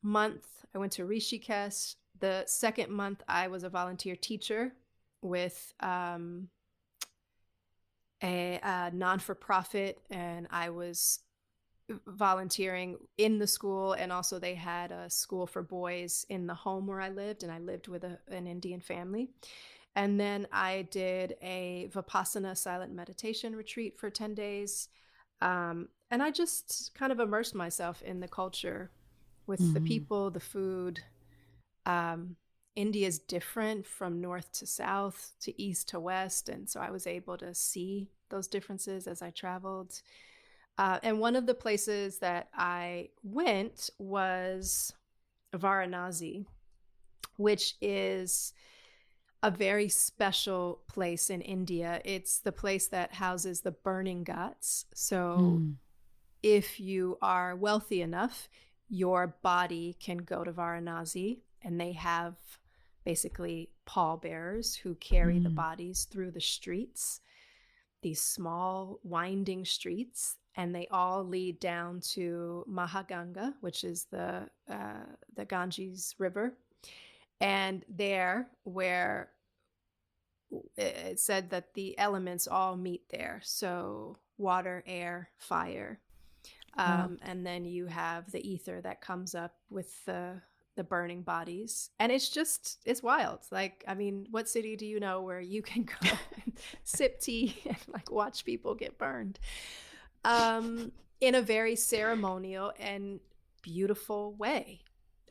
S1: month. I went to Rishikesh. The second month, I was a volunteer teacher with a non-for-profit, and I was volunteering in the school, and also they had a school for boys in the home where I lived, and I lived with an Indian family. And then I did a Vipassana silent meditation retreat for 10 days. And I just kind of immersed myself in the culture with the people, the food. India is different from north to south, to east to west. And so I was able to see those differences as I traveled. And one of the places that I went was Varanasi, which is a very special place in India. It's the place that houses the burning ghats. So if you are wealthy enough, your body can go to Varanasi, and they have basically pallbearers who carry the bodies through the streets, these small winding streets, and they all lead down to Mahaganga, which is the Ganges River. And there, where it said that the elements all meet there. So water, air, fire. And then you have the ether that comes up with the burning bodies. And it's wild. Like, I mean, what city do you know where you can go and sip tea and like watch people get burned? In a very ceremonial and beautiful way.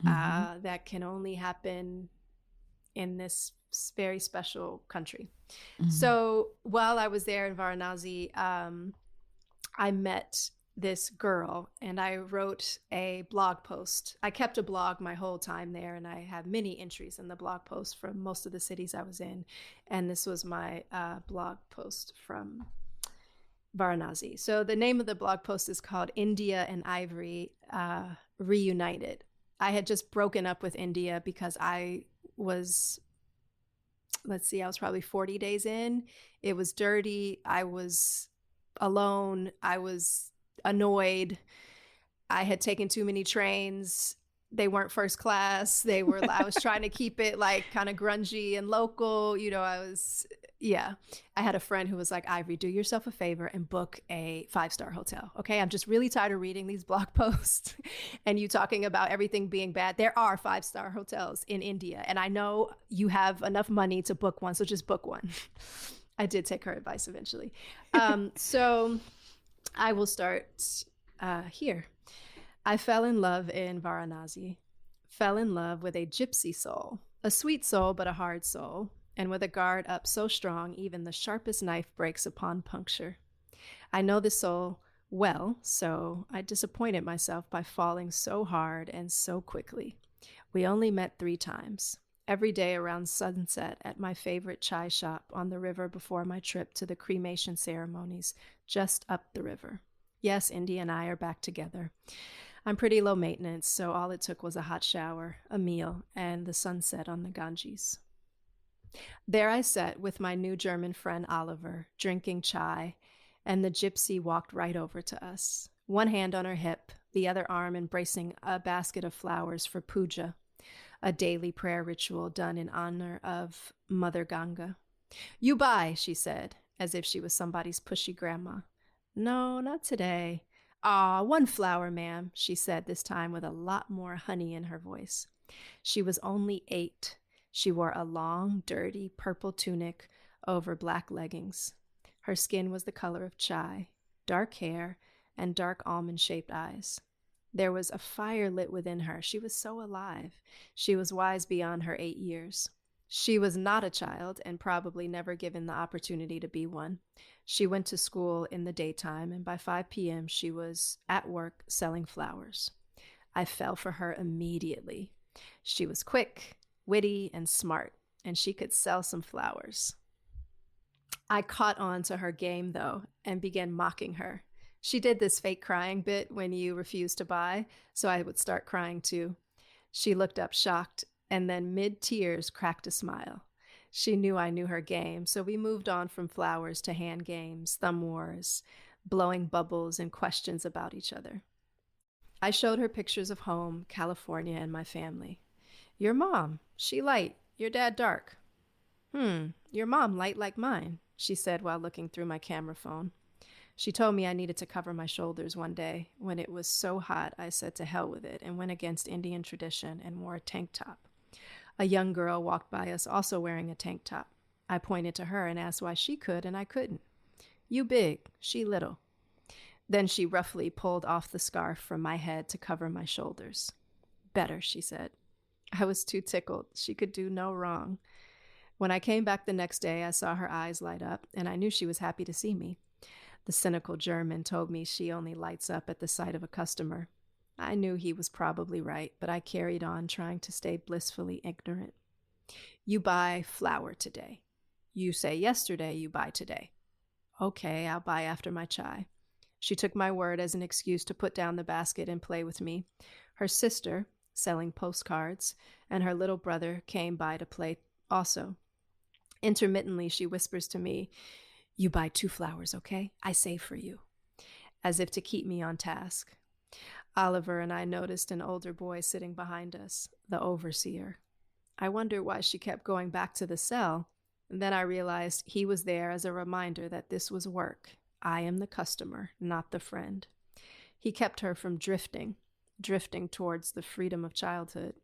S1: That can only happen in this very special country. So while I was there in Varanasi, I met this girl, and I wrote a blog post. I kept a blog my whole time there, and I have many entries in the blog post from most of the cities I was in. And this was my blog post from Varanasi. So the name of the blog post is called India and Ivorie Reunited. I had just broken up with India because I was probably 40 days in. It was dirty. I was alone. I was annoyed. I had taken too many trains. They weren't first class. I was trying to keep it like kind of grungy and local. You know, I had a friend who was like, Ivorie, do yourself a favor and book a 5-star hotel. Okay. I'm just really tired of reading these blog posts and you talking about everything being bad. There are 5-star hotels in India, and I know you have enough money to book one. So just book one. I did take her advice eventually. So I will start here. I fell in love in Varanasi, fell in love with a gypsy soul, a sweet soul, but a hard soul, and with a guard up so strong, even the sharpest knife breaks upon puncture. I know this soul well, so I disappointed myself by falling so hard and so quickly. We only met 3 times, every day around sunset at my favorite chai shop on the river before my trip to the cremation ceremonies just up the river. Yes, Indy and I are back together. I'm pretty low maintenance, so all it took was a hot shower, a meal, and the sunset on the Ganges. There I sat with my new German friend Oliver, drinking chai, and the gypsy walked right over to us, one hand on her hip, the other arm embracing a basket of flowers for puja, a daily prayer ritual done in honor of Mother Ganga. You buy, she said, as if she was somebody's pushy grandma. No, not today. Ah, 1 flower, ma'am, she said, this time with a lot more honey in her voice. She was only 8. She wore a long, dirty purple tunic over black leggings. Her skin was the color of chai, dark hair, and dark almond-shaped eyes. There was a fire lit within her. She was so alive. She was wise beyond her 8 years. She was not a child and probably never given the opportunity to be one. She went to school in the daytime, and by 5 p.m. she was at work selling flowers. I fell for her immediately. She was quick, witty, and smart, and she could sell some flowers. I caught on to her game, though, and began mocking her. She did this fake crying bit when you refused to buy, so I would start crying too. She looked up shocked, and then mid-tears cracked a smile. She knew I knew her game, so we moved on from flowers to hand games, thumb wars, blowing bubbles, and questions about each other. I showed her pictures of home, California, and my family. Your mom, she light, your dad dark. Your mom light like mine, she said while looking through my camera phone. She told me I needed to cover my shoulders one day. When it was so hot, I said to hell with it and went against Indian tradition and wore a tank top. A young girl walked by us also wearing a tank top. I pointed to her and asked why she could and I couldn't. You big, she little. Then she roughly pulled off the scarf from my head to cover my shoulders. Better, she said. I was too tickled. She could do no wrong. When I came back the next day, I saw her eyes light up, and I knew she was happy to see me. The cynical German told me she only lights up at the sight of a customer. I knew he was probably right, but I carried on trying to stay blissfully ignorant. You buy flour today. You say yesterday you buy today. Okay, I'll buy after my chai. She took my word as an excuse to put down the basket and play with me. Her sister, selling postcards, and her little brother came by to play also. Intermittently, she whispers to me, you buy 2 flowers, okay? I save for you. As if to keep me on task. Oliver and I noticed an older boy sitting behind us, the overseer. I wondered why she kept going back to the cell. And then I realized he was there as a reminder that this was work. I am the customer, not the friend. He kept her from drifting towards the freedom of childhood.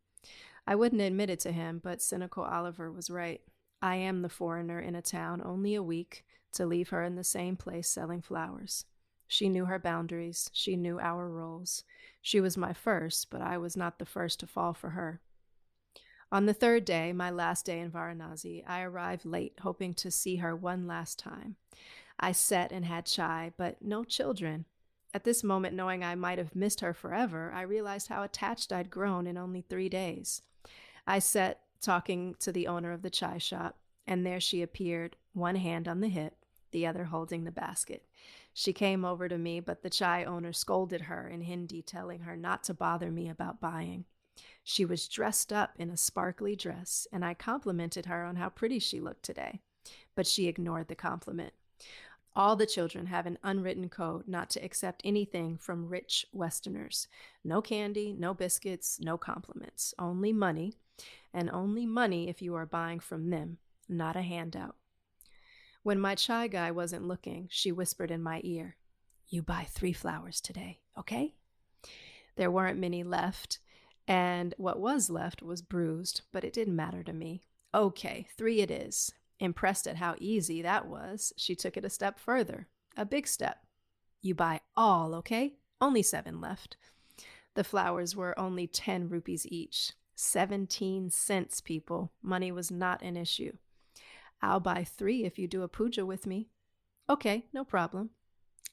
S1: I wouldn't admit it to him, but cynical Oliver was right. I am the foreigner in a town only a week to leave her in the same place selling flowers. She knew her boundaries. She knew our roles. She was my first, but I was not the first to fall for her. On the 3rd day, my last day in Varanasi, I arrived late, hoping to see her one last time. I sat and had chai, but no children. At this moment, knowing I might have missed her forever, I realized how attached I'd grown in only 3 days. I sat talking to the owner of the chai shop, and there she appeared, one hand on the hip, the other holding the basket. She came over to me, but the chai owner scolded her in Hindi, telling her not to bother me about buying. She was dressed up in a sparkly dress, and I complimented her on how pretty she looked today. But she ignored the compliment. All the children have an unwritten code not to accept anything from rich Westerners. No candy, no biscuits, no compliments. Only money, and only money if you are buying from them, not a handout. When my chai guy wasn't looking, she whispered in my ear, you buy 3 flowers today, okay? There weren't many left, and what was left was bruised, but it didn't matter to me. Okay, 3 it is. Impressed at how easy that was, she took it a step further, a big step. You buy all, okay? Only 7 left. The flowers were only 10 rupees each. 17 cents, people. Money was not an issue. I'll buy 3 if you do a puja with me. Okay, no problem.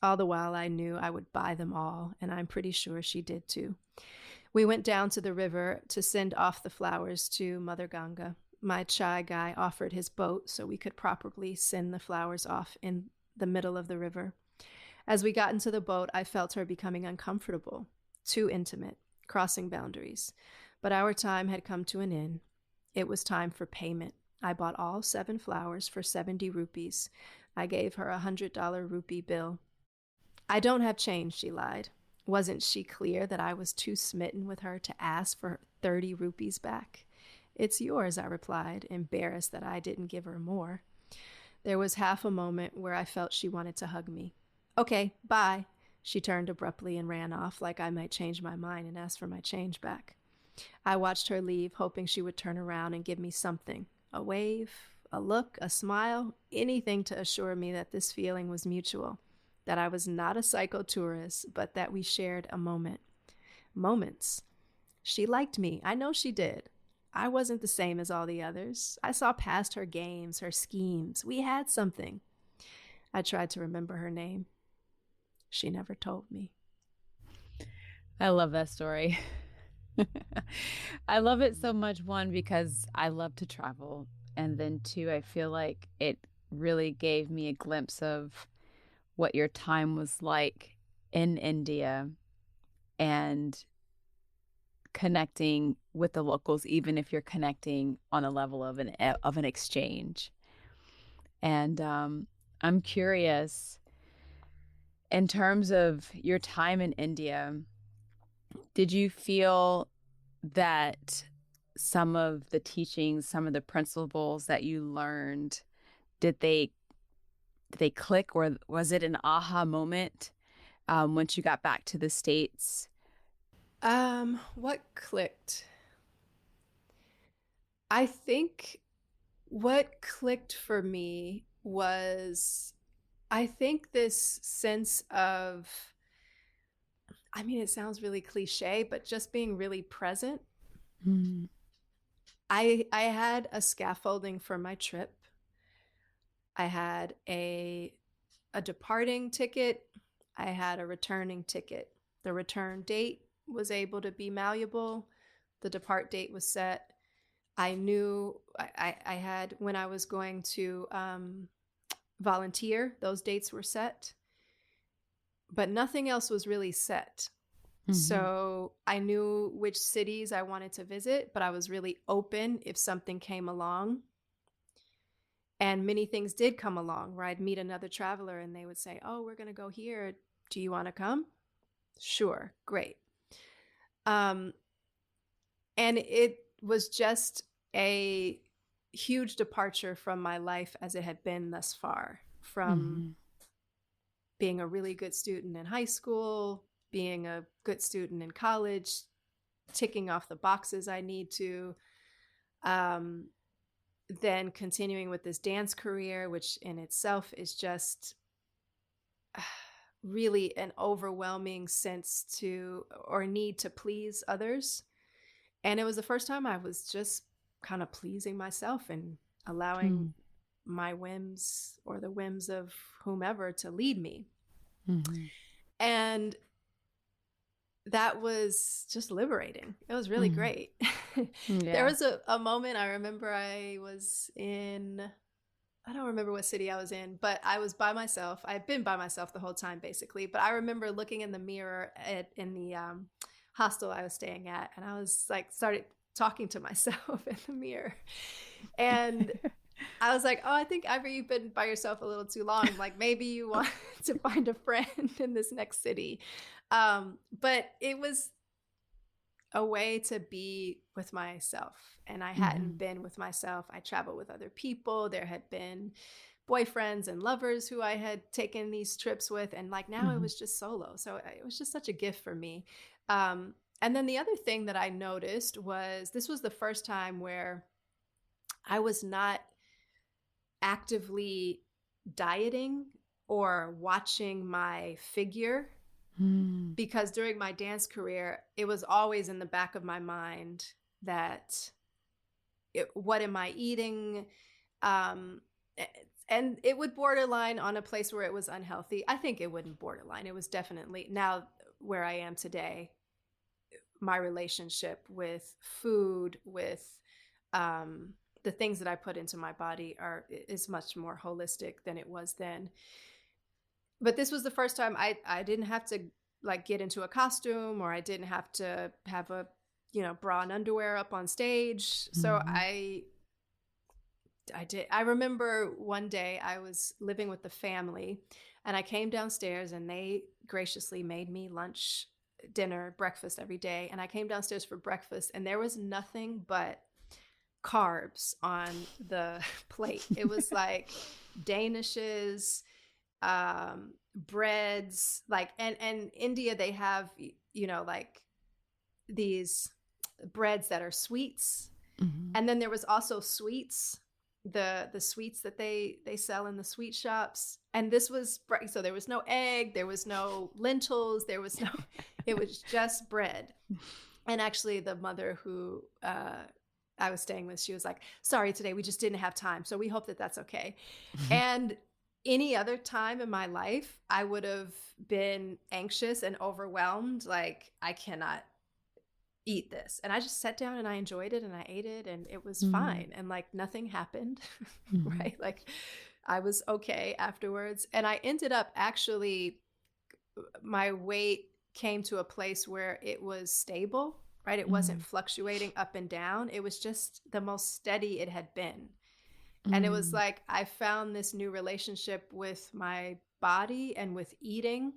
S1: All the while I knew I would buy them all, and I'm pretty sure she did too. We went down to the river to send off the flowers to Mother Ganga. My chai guy offered his boat so we could properly send the flowers off in the middle of the river. As we got into the boat, I felt her becoming uncomfortable, too intimate, crossing boundaries. But our time had come to an end. It was time for payment. I bought all 7 flowers for 70 rupees. I gave her a $100 rupee bill. I don't have change, she lied. Wasn't she clear that I was too smitten with her to ask for 30 rupees back? It's yours, I replied, embarrassed that I didn't give her more. There was half a moment where I felt she wanted to hug me. Okay, bye. She turned abruptly and ran off like I might change my mind and ask for my change back. I watched her leave, hoping she would turn around and give me something. A wave, a look, a smile, anything to assure me that this feeling was mutual, that I was not a psychotourist, but that we shared a moment. Moments. She liked me. I know she did. I wasn't the same as all the others. I saw past her games, her schemes. We had something. I tried to remember her name. She never told me.
S4: I love that story. I love it so much, one, because I love to travel. And then 2, I feel like it really gave me a glimpse of what your time was like in India and connecting with the locals, even if you're connecting on a level of an exchange. And I'm curious, in terms of your time in India, did you feel that some of the teachings, some of the principles that you learned, did they did they click, or was it an aha moment once you got back to the States?
S1: What clicked? I think what clicked for me was, I think this sense of, I mean, it sounds really cliche, but just being really present.
S4: Mm.
S1: I had a scaffolding for my trip. I had a departing ticket. I had a returning ticket. The return date was able to be malleable. The depart date was set. I knew I had, when I was going to volunteer, those dates were set, but nothing else was really set. Mm-hmm. So I knew which cities I wanted to visit, but I was really open if something came along. And many things did come along where I'd meet another traveler and they would say, oh, we're going to go here. Do you want to come? Sure. Great. And it was just a huge departure from my life as it had been thus far, from being a really good student in high school, being a good student in college, ticking off the boxes I need to, then continuing with this dance career, which in itself is just really an overwhelming sense to, or need to please others. And it was the first time I was just kind of pleasing myself and allowing my whims or the whims of whomever to lead me. Mm-hmm. And that was just liberating. It was really great. Yeah. There was a moment I remember I was in, I don't remember what city I was in, but I was by myself. I had been by myself the whole time, basically. But I remember looking in the mirror in the hostel I was staying at, and I was like, started talking to myself in the mirror. And I was like, oh, I think, Ivorie, you've been by yourself a little too long. Like, maybe you want to find a friend in this next city. But it was a way to be with myself. And I hadn't been with myself. I traveled with other people. There had been boyfriends and lovers who I had taken these trips with. And like now it was just solo. So it was just such a gift for me. And then the other thing that I noticed was, this was the first time where I was not actively dieting or watching my figure. Because during my dance career, it was always in the back of my mind that what am I eating? And it would borderline on a place where it was unhealthy. I think it wouldn't borderline. It was definitely, now where I am today, my relationship with food, with the things that I put into my body is much more holistic than it was then. But this was the first time I didn't have to like get into a costume, or I didn't have to have a, bra and underwear up on stage. So I remember one day I was living with the family and I came downstairs and they graciously made me lunch, dinner, breakfast every day. And I came downstairs for breakfast and there was nothing but carbs on the plate. It was like danishes, breads, like, and India, they have, like these breads that are sweets. And then there was also sweets, the sweets that they sell in the sweet shops. And this was, so there was no egg, there was no lentils, there was no, it was just bread. And actually the mother who, I was staying with, she was like, sorry, today we just didn't have time. So we hope that that's okay. And any other time in my life, I would have been anxious and overwhelmed. Like, I cannot eat this. And I just sat down and I enjoyed it and I ate it and it was fine. And like nothing happened, right? Like I was okay afterwards. And I ended up actually, my weight came to a place where it was stable, right? It wasn't fluctuating up and down. It was just the most steady it had been. And it was like, I found this new relationship with my body and with eating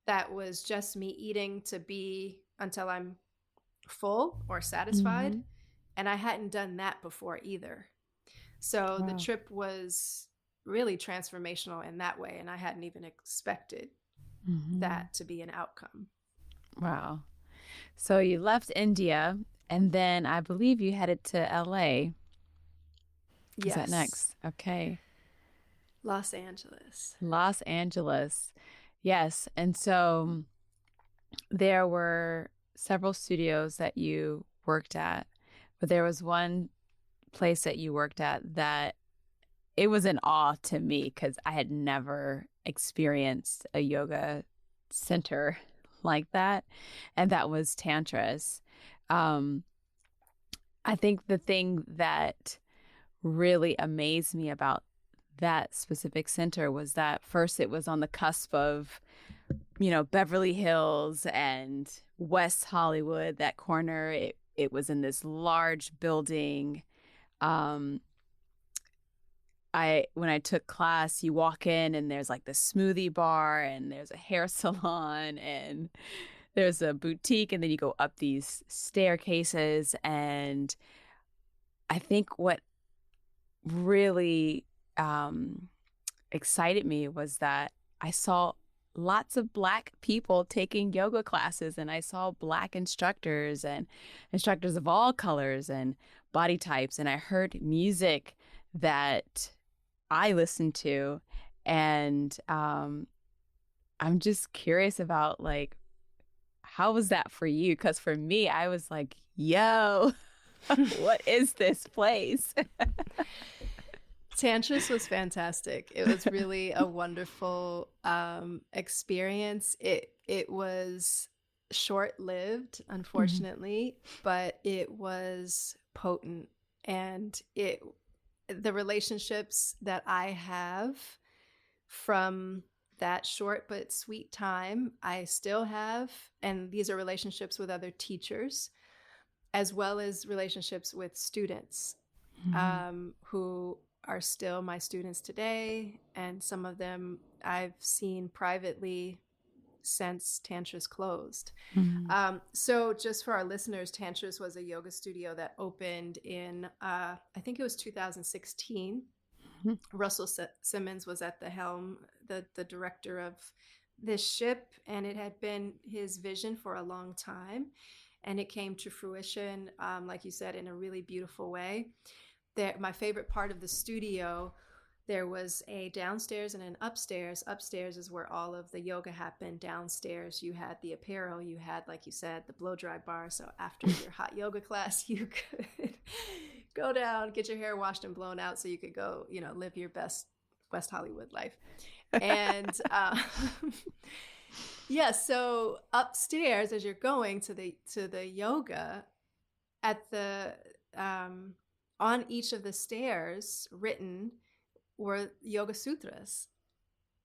S1: that was just me eating to be until I'm full or satisfied. And I hadn't done that before either. So the trip was really transformational in that way. And I hadn't even expected that to be an outcome.
S4: Wow. So you left India, and then I believe you headed to LA.
S1: Yes.
S4: Is that next? Okay.
S1: Los Angeles.
S4: Los Angeles. Yes. And so there were several studios that you worked at, but there was one place that you worked at that it was an awe to me because I had never experienced a yoga center like that. And that was Tantras. I think the thing that really amazed me about that specific center was that first it was on the cusp of, Beverly Hills and West Hollywood, that corner. It was in this large building. When I took class, you walk in and there's like the smoothie bar and there's a hair salon and there's a boutique, and then you go up these staircases. And I think what really excited me was that I saw lots of Black people taking yoga classes, and I saw Black instructors and instructors of all colors and body types. And I heard music that I listened to. And I'm just curious about, like, how was that for you? Because for me, I was like, yo, what is this place?
S1: Tantras was fantastic. It was really a wonderful experience. It was short-lived, unfortunately, but it was potent. And the relationships that I have from that short but sweet time, I still have. And these are relationships with other teachers, as well as relationships with students who are still my students today. And some of them I've seen privately since Tantras closed. So just for our listeners, Tantras was a yoga studio that opened in, I think it was 2016. Russell Simmons was at the helm, the director of this ship, and it had been his vision for a long time. And it came to fruition, like you said, in a really beautiful way. My favorite part of the studio, there was a downstairs and an upstairs. Upstairs is where all of the yoga happened. Downstairs, you had the apparel. You had, like you said, the blow dry bar. So after your hot yoga class, you could go down, get your hair washed and blown out so you could go, live your best West Hollywood life. And yeah, so upstairs, as you're going to the yoga, at the on each of the stairs written were yoga sutras.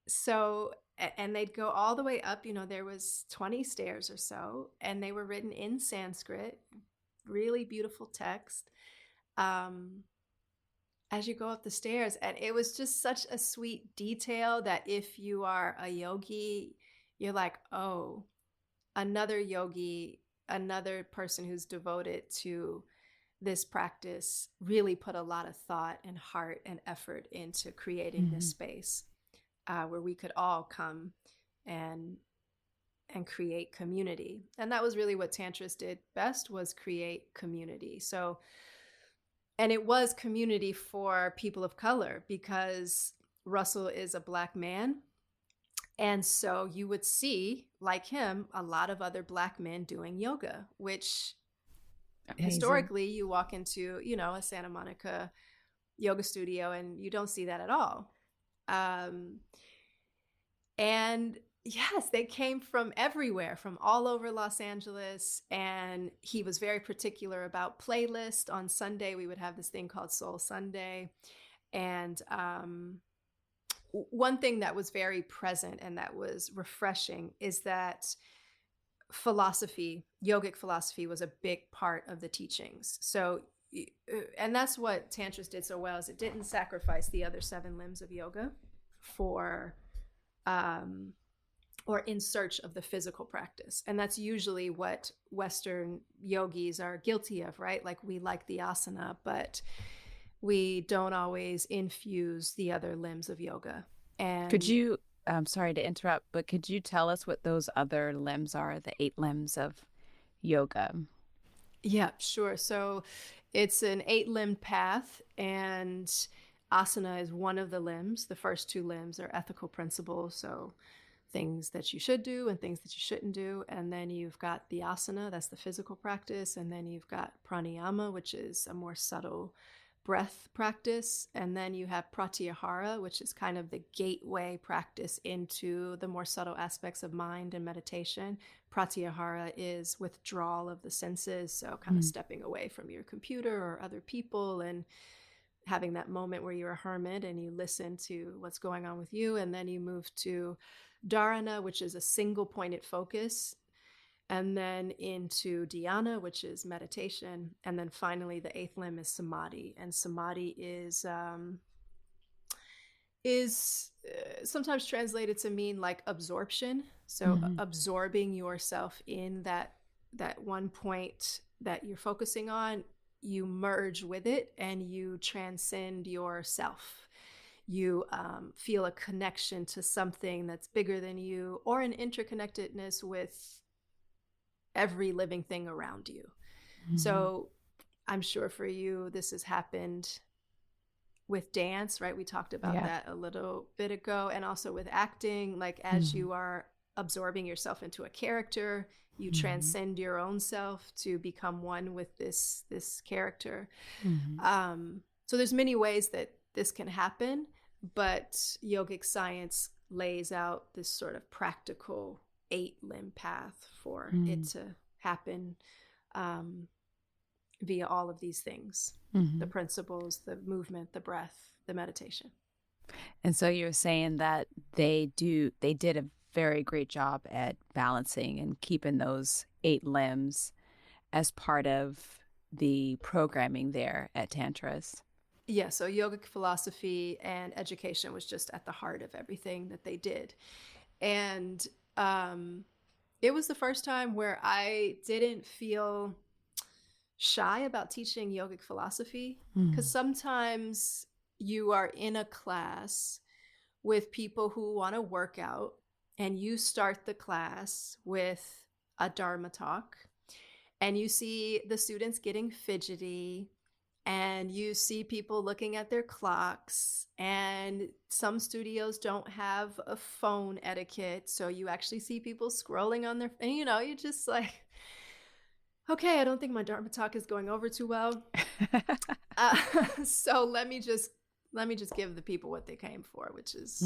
S1: So, and they'd go all the way up, there was 20 stairs or so, and they were written in Sanskrit, really beautiful text, as you go up the stairs. And it was just such a sweet detail that if you are a yogi, you're like, oh, another yogi, another person who's devoted to this practice really put a lot of thought and heart and effort into creating this space where we could all come and create community. And that was really what Tantras did best, was create community. So, and it was community for people of color, because Russell is a Black man. And so you would see, like him, a lot of other Black men doing yoga, which amazing. Historically, you walk into, a Santa Monica yoga studio and you don't see that at all. And yes, they came from everywhere, from all over Los Angeles. And he was very particular about playlist. On Sunday, we would have this thing called Soul Sunday. And one thing that was very present and that was refreshing is that yogic philosophy was a big part of the teachings. So, and that's what Tantras did so well, is it didn't sacrifice the other 7 limbs of yoga for, or in search of the physical practice. And that's usually what Western yogis are guilty of, right? Like, we like the asana, but we don't always infuse the other limbs of yoga. And
S4: Could you, I'm sorry to interrupt, but could you tell us what those other limbs are, the 8 limbs of yoga?
S1: yeah, sure. So it's an 8-limbed path, and asana is one of the limbs. The first 2 limbs are ethical principles, so things that you should do and things that you shouldn't do. And then you've got the asana, that's the physical practice. And then you've got pranayama, which is a more subtle breath practice. And then you have pratyahara, which is kind of the gateway practice into the more subtle aspects of mind and meditation. Pratyahara is withdrawal of the senses, so kind of stepping away from your computer or other people and having that moment where you're a hermit and you listen to what's going on with you. And then you move to dharana, which is a single pointed focus, and then into dhyana, which is meditation, and then finally the 8th limb is samadhi. And samadhi is sometimes translated to mean like absorption, so absorbing yourself in that one point that you're focusing on. You merge with it and you transcend yourself. You feel a connection to something that's bigger than you, or an interconnectedness with every living thing around you. So I'm sure for you, this has happened with dance, right? We talked about that a little bit ago. And also with acting, like as you are absorbing yourself into a character, you transcend your own self to become one with this character. So there's many ways that this can happen, but yogic science lays out this sort of practical 8-limb path for it to happen via all of these things, the principles, the movement, the breath, the meditation.
S4: And so you're saying that they did a very great job at balancing and keeping those 8 limbs as part of the programming there at Tantras.
S1: Yeah, so yogic philosophy and education was just at the heart of everything that they did. And it was the first time where I didn't feel shy about teaching yogic philosophy, because sometimes you are in a class with people who want to work out and you start the class with a Dharma talk and you see the students getting fidgety and you see people looking at their clocks, and some studios don't have a phone etiquette. So you actually see people scrolling on their, and you're just like, okay, I don't think my Dharma talk is going over too well. So let me just give the people what they came for, which is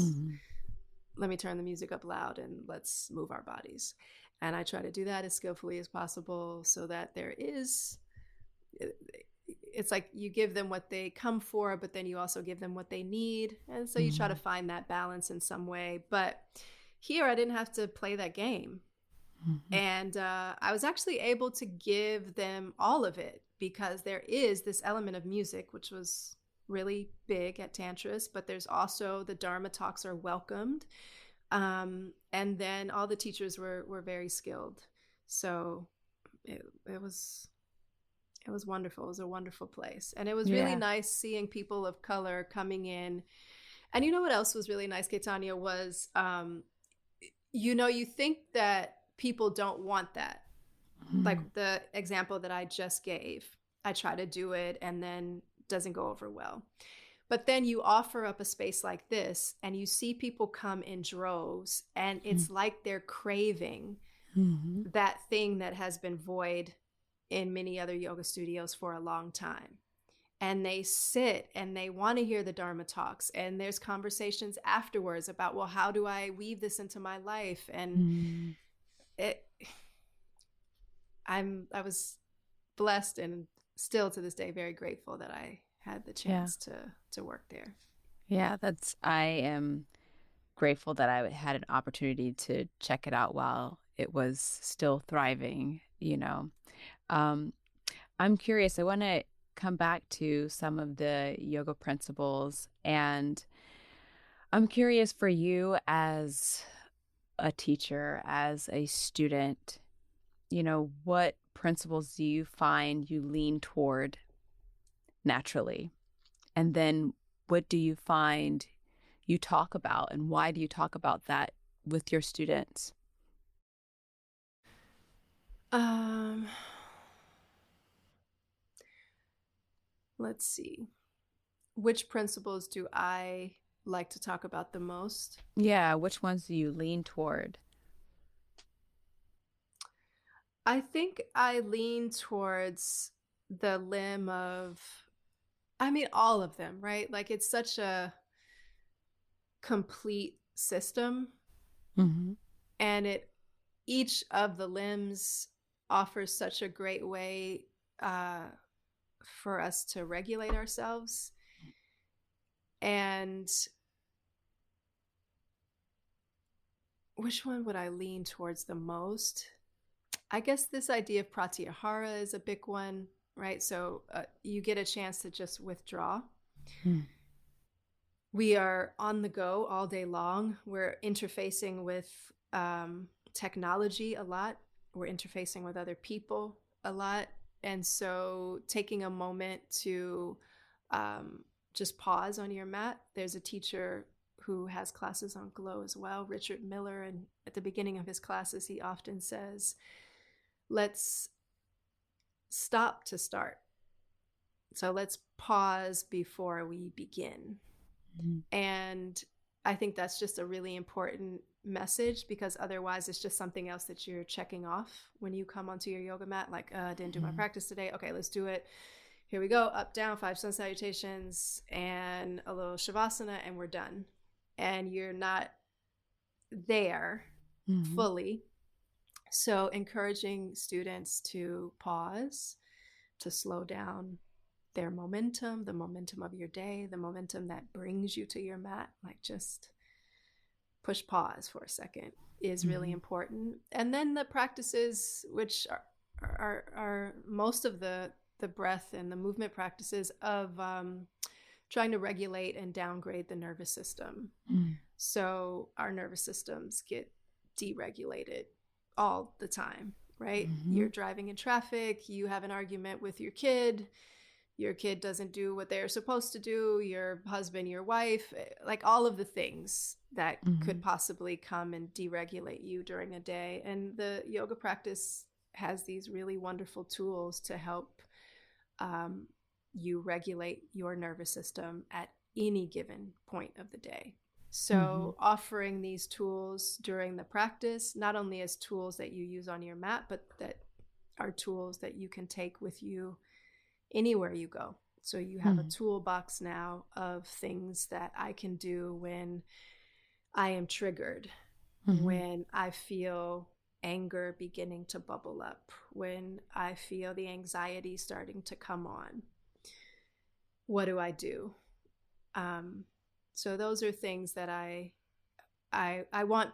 S1: let me turn the music up loud and let's move our bodies. And I try to do that as skillfully as possible so that it's like you give them what they come for, but then you also give them what they need. And so you try to find that balance in some way. But here I didn't have to play that game. And I was actually able to give them all of it, because there is this element of music, which was really big at Tantras, but there's also the Dharma talks are welcomed. And then all the teachers were very skilled. So it was wonderful. It was a wonderful place. And it was really nice seeing people of color coming in. And you know what else was really nice, Khetanya, was, you think that people don't want that. Like the example that I just gave, I try to do it and then doesn't go over well. But then you offer up a space like this and you see people come in droves, and it's like they're craving that thing that has been void in many other yoga studios for a long time. And they sit and they want to hear the Dharma talks, and there's conversations afterwards about, well, how do I weave this into my life? And I was blessed, and still to this day very grateful that I had the chance to work there.
S4: Yeah, I am grateful that I had an opportunity to check it out while it was still thriving, I'm curious. I want to come back to some of the yoga principles, and I'm curious for you as a teacher, as a student, what principles do you find you lean toward naturally? And then what do you find you talk about, and why do you talk about that with your students?
S1: Let's see. Which principles do I like to talk about the most?
S4: Yeah, which ones do you lean toward?
S1: I think I lean towards the limb of, I mean, all of them, right? Like it's such a complete system,
S4: Mm-hmm.
S1: and each of the limbs offers such a great way for us to regulate ourselves. And which one would I lean towards the most? I guess this idea of pratyahara is a big one, right? So you get a chance to just withdraw.
S4: Mm.
S1: We are on the go all day long. We're interfacing with technology a lot. We're interfacing with other people a lot. And so taking a moment to just pause on your mat. There's a teacher who has classes on Glow as well, Richard Miller. And at the beginning of his classes, he often says, let's stop to start. So let's pause before we begin. Mm-hmm. And I think that's just a really important message, because otherwise it's just something else that you're checking off when you come onto your yoga mat. Like, I didn't do my practice today. Okay, let's do it. Here we go. Up, down, 5 sun salutations and a little shavasana, and we're done. And you're not there fully. So encouraging students to pause, to slow down their momentum, the momentum of your day, the momentum that brings you to your mat, like just push pause for a second is really important. And then the practices, which are most of the breath and the movement practices of trying to regulate and downgrade the nervous system. So our nervous systems get deregulated all the time, right? You're driving in traffic, you have an argument with your kid doesn't do what they're supposed to do, your husband, your wife, like all of the things that could possibly come and deregulate you during a day. And the yoga practice has these really wonderful tools to help you regulate your nervous system at any given point of the day. So offering these tools during the practice, not only as tools that you use on your mat, but that are tools that you can take with you anywhere you go. So you have a toolbox now of things that I can do when I am triggered, when I feel anger beginning to bubble up, when I feel the anxiety starting to come on. What do I do? So those are things that I want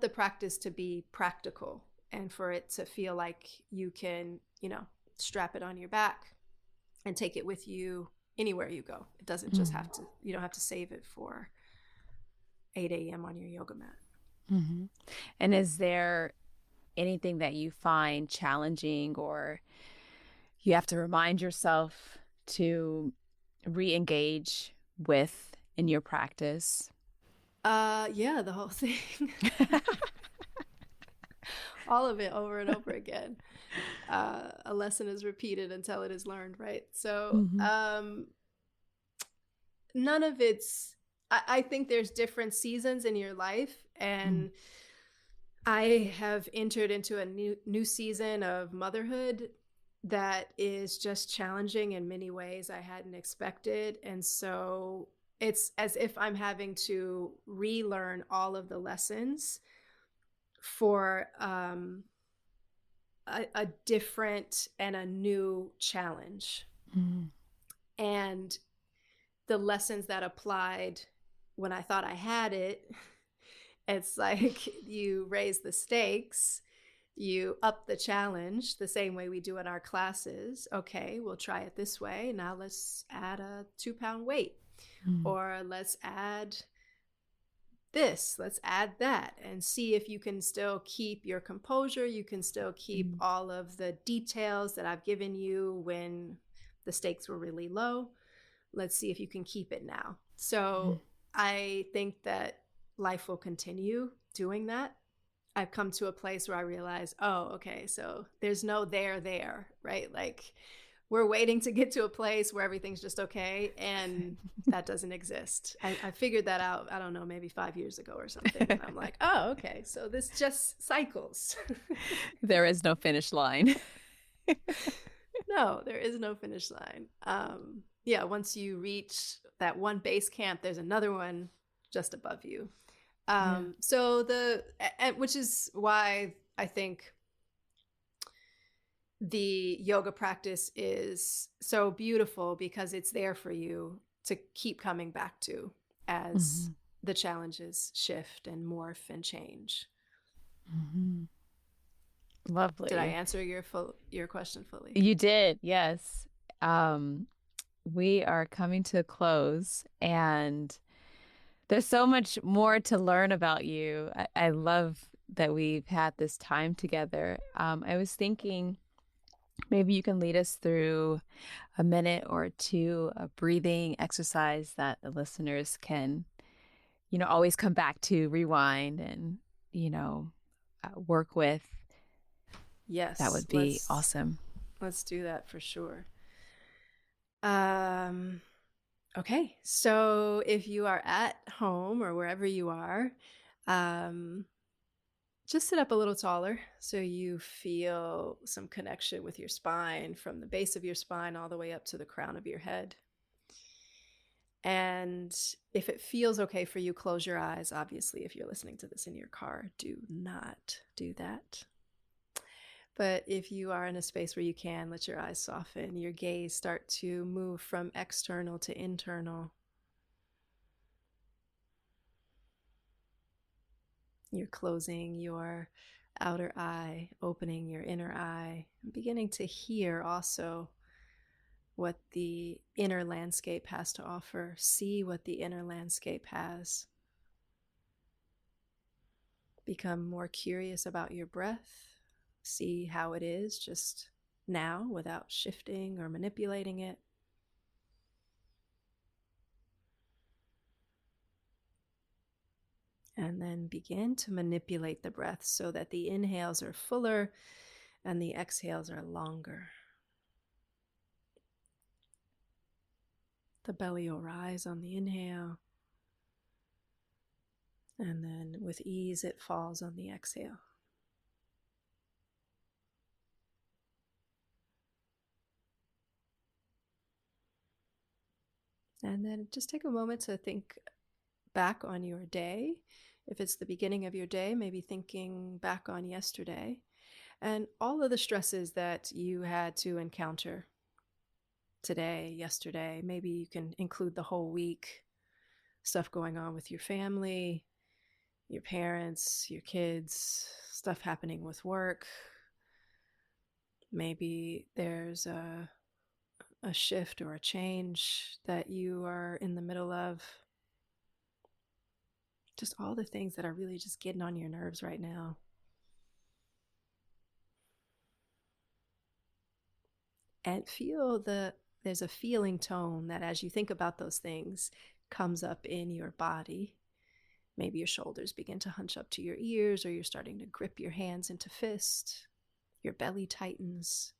S1: the practice to be practical, and for it to feel like you can, strap it on your back and take it with you anywhere you go. It doesn't just you don't have to save it for 8 a.m. on your yoga mat.
S4: And is there anything that you find challenging, or you have to remind yourself to re-engage with in your practice?
S1: Yeah, the whole thing. All of it over and over again. A lesson is repeated until it is learned, right? So none of it's, I think there's different seasons in your life, and I have entered into a new season of motherhood that is just challenging in many ways I hadn't expected. And so it's as if I'm having to relearn all of the lessons for a different and a new challenge. And the lessons that applied when I thought I had it, it's like you raise the stakes, you up the challenge the same way we do in our classes. Okay, we'll try it this way. Now let's add a 2-pound weight, or let's add this, let's add that, and see if you can still keep your composure. You can still keep all of the details that I've given you when the stakes were really low. let's see if you can keep it now. So I think that life will continue doing that. I've come to a place where I realize, oh, okay, so there's no there, right? Like we're waiting to get to a place where everything's just okay, and that doesn't exist. I figured that out, I don't know, maybe 5 years ago or something. And I'm like, oh, okay, so this just cycles.
S4: There is no finish line.
S1: No, there is no finish line. Yeah, once you reach that one base camp, there's another one just above you. So which is why I think the yoga practice is so beautiful, because it's there for you to keep coming back to as the challenges shift and morph and change.
S4: Lovely.
S1: Did I answer your question fully?
S4: You did, yes. We are coming to a close, and there's so much more to learn about you. I love that we've had this time together. I was thinking maybe you can lead us through a minute or two of breathing exercise that the listeners can, always come back to, rewind, and, work with.
S1: Yes.
S4: That would be awesome.
S1: Let's do that for sure. Okay. So if you are at home or wherever you are, just sit up a little taller so you feel some connection with your spine, from the base of your spine all the way up to the crown of your head. And if it feels okay for you, close your eyes. Obviously, if you're listening to this in your car, do not do that. But if you are in a space where you can, let your eyes soften, your gaze start to move from external to internal. You're closing your outer eye, opening your inner eye, and beginning to hear also what the inner landscape has to offer. See what the inner landscape has. Become more curious about your breath. See how it is just now without shifting or manipulating it. And then begin to manipulate the breath so that the inhales are fuller and the exhales are longer. The belly will rise on the inhale, and then with ease it falls on the exhale. And then just take a moment to think back on your day. If it's the beginning of your day, maybe thinking back on yesterday and all of the stresses that you had to encounter today, yesterday. Maybe you can include the whole week, stuff going on with your family, your parents, your kids, stuff happening with work. Maybe there's a shift or a change that you are in the middle of. Just all the things that are really just getting on your nerves right now. And feel there's a feeling tone that as you think about those things comes up in your body. Maybe your shoulders begin to hunch up to your ears, or you're starting to grip your hands into fist. Your belly tightens.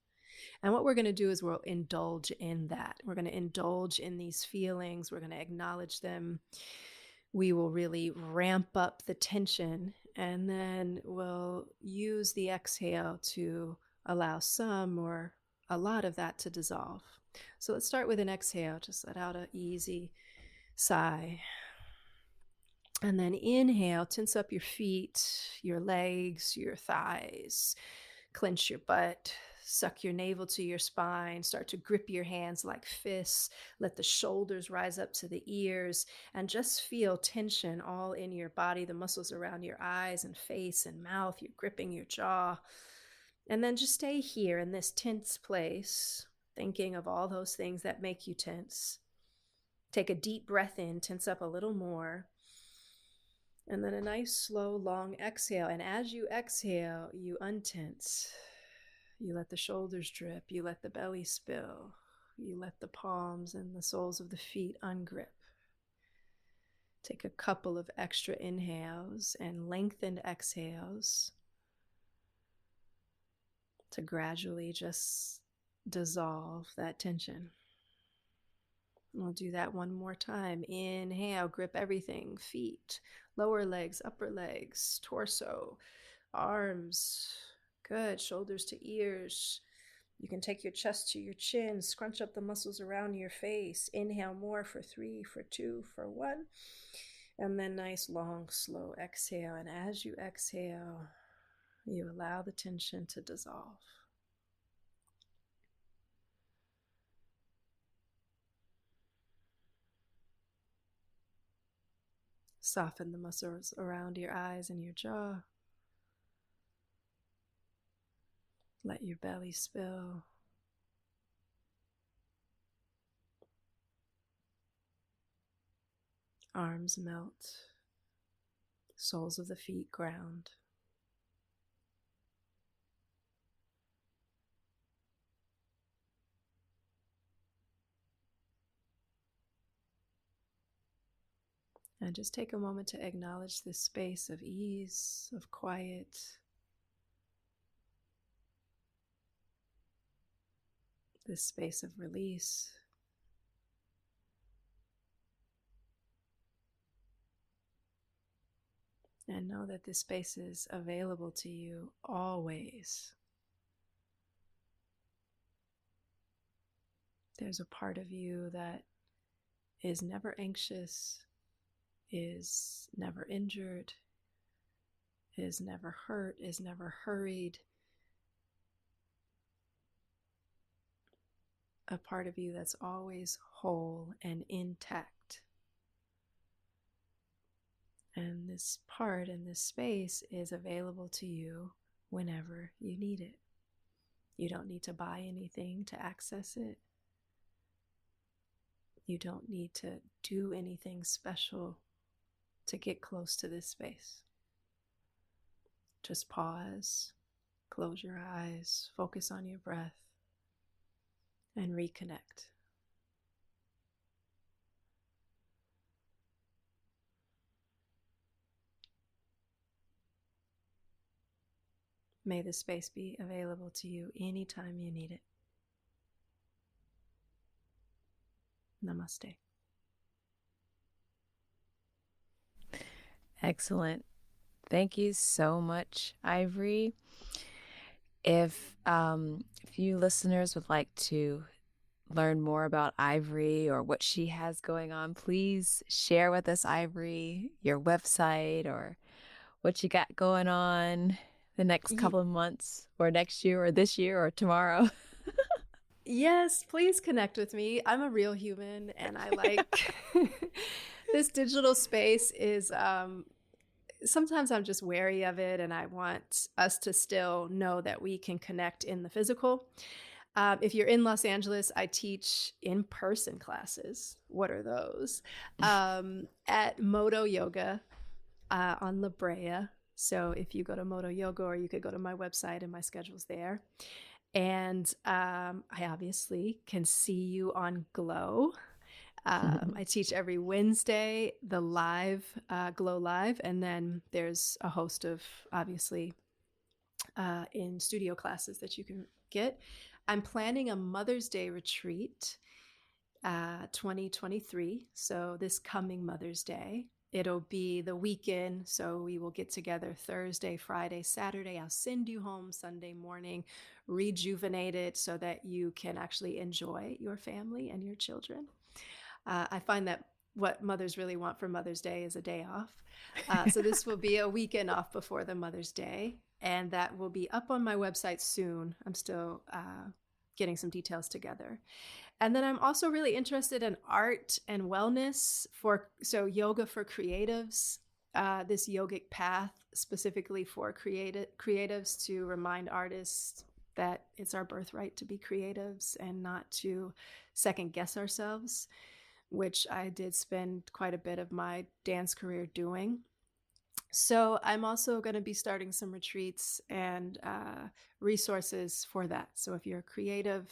S1: And what we're going to do is we'll indulge in that. We're going to indulge in these feelings. We're going to acknowledge them. We will really ramp up the tension, and then we'll use the exhale to allow some or a lot of that to dissolve. So let's start with an exhale. Just let out an easy sigh. And then inhale, tense up your feet, your legs, your thighs, clench your butt. Suck your navel to your spine, start to grip your hands like fists, let the shoulders rise up to the ears, and just feel tension all in your body, the muscles around your eyes and face and mouth. You're gripping your jaw. And then just stay here in this tense place, thinking of all those things that make you tense. Take a deep breath in, tense up a little more. And then a nice, slow, long exhale. And as you exhale, you untense. You let the shoulders drip. You let the belly spill. You let the palms and the soles of the feet ungrip. Take a couple of extra inhales and lengthened exhales to gradually just dissolve that tension. We'll do that one more time. Inhale, grip everything. Feet, lower legs, upper legs, torso, arms. Good. Shoulders to ears. You can take your chest to your chin, scrunch up the muscles around your face. Inhale more for 3, for 2, for 1. And then nice, long, slow exhale. And as you exhale, you allow the tension to dissolve. Soften the muscles around your eyes and your jaw. Let your belly spill. Arms melt. Soles of the feet ground. And just take a moment to acknowledge this space of ease, of quiet. This space of release. And know that this space is available to you always. There's a part of you that is never anxious, is never injured, is never hurt, is never hurried. A part of you that's always whole and intact. And this part and this space is available to you whenever you need it. You don't need to buy anything to access it. You don't need to do anything special to get close to this space. Just pause, close your eyes, focus on your breath, and reconnect. May this space be available to you anytime you need it. Namaste.
S4: Excellent. Thank you so much, Ivorie. If you listeners would like to learn more about Ivorie or what she has going on, please share with us, Ivorie, your website or what you got going on the next couple of months or next year or this year or tomorrow.
S1: Yes, please connect with me. I'm a real human and I like this digital space is sometimes I'm just wary of it, and I want us to still know that we can connect in the physical. If you're in Los Angeles, I teach in-person classes. What are those? At Modo Yoga on La Brea. So if you go to Modo Yoga, or you could go to my website and my schedule's there. And I obviously can see you on Glow. I teach every Wednesday, the live, Glow Live, and then there's a host of, obviously, in studio classes that you can get. I'm planning a Mother's Day retreat, 2023, so this coming Mother's Day. It'll be the weekend, so we will get together Thursday, Friday, Saturday. I'll send you home Sunday morning, rejuvenated, so that you can actually enjoy your family and your children. I find that what mothers really want for Mother's Day is a day off. So this will be a weekend off before the Mother's Day, and that will be up on my website soon. I'm still getting some details together. And then I'm also really interested in art and wellness, so yoga for creatives, this yogic path specifically for creatives, to remind artists that it's our birthright to be creatives and not to second guess ourselves, which I did spend quite a bit of my dance career doing. So I'm also going to be starting some retreats and resources for that. So if you're a creative,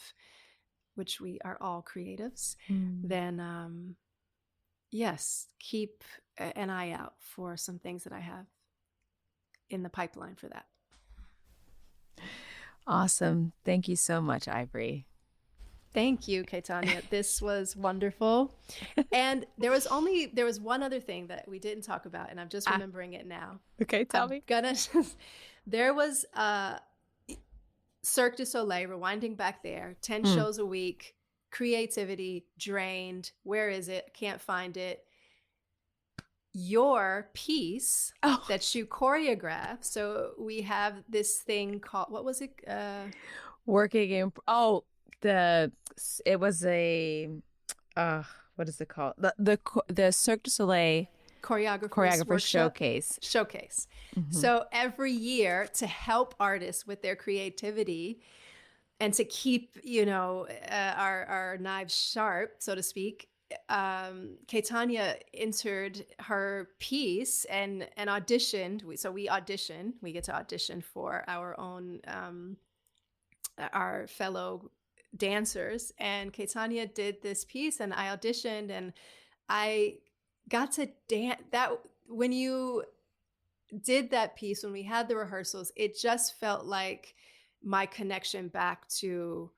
S1: which we are all creatives, then yes, keep an eye out for some things that I have in the pipeline for that.
S4: Awesome. Thank you so much, Ivorie.
S1: Thank you, Khetanya. This was wonderful. And there was one other thing that we didn't talk about, and I'm just remembering it now.
S4: Okay, tell me.
S1: There was Cirque du Soleil, rewinding back there, 10 shows a week, creativity drained. Where is it? Can't find it. Your piece that you choreographed. So we have this thing called, what was it?
S4: Working in, it was a, what is it called? The Cirque du Soleil choreographer showcase.
S1: Mm-hmm. So every year, to help artists with their creativity and to keep, our knives sharp, so to speak, Khetanya entered her piece and auditioned. So we audition. We get to audition for our own, our fellow dancers. And Khetanya did this piece, and I auditioned, and I got to dance. That when you did that piece, when we had the rehearsals, it just felt like my connection back to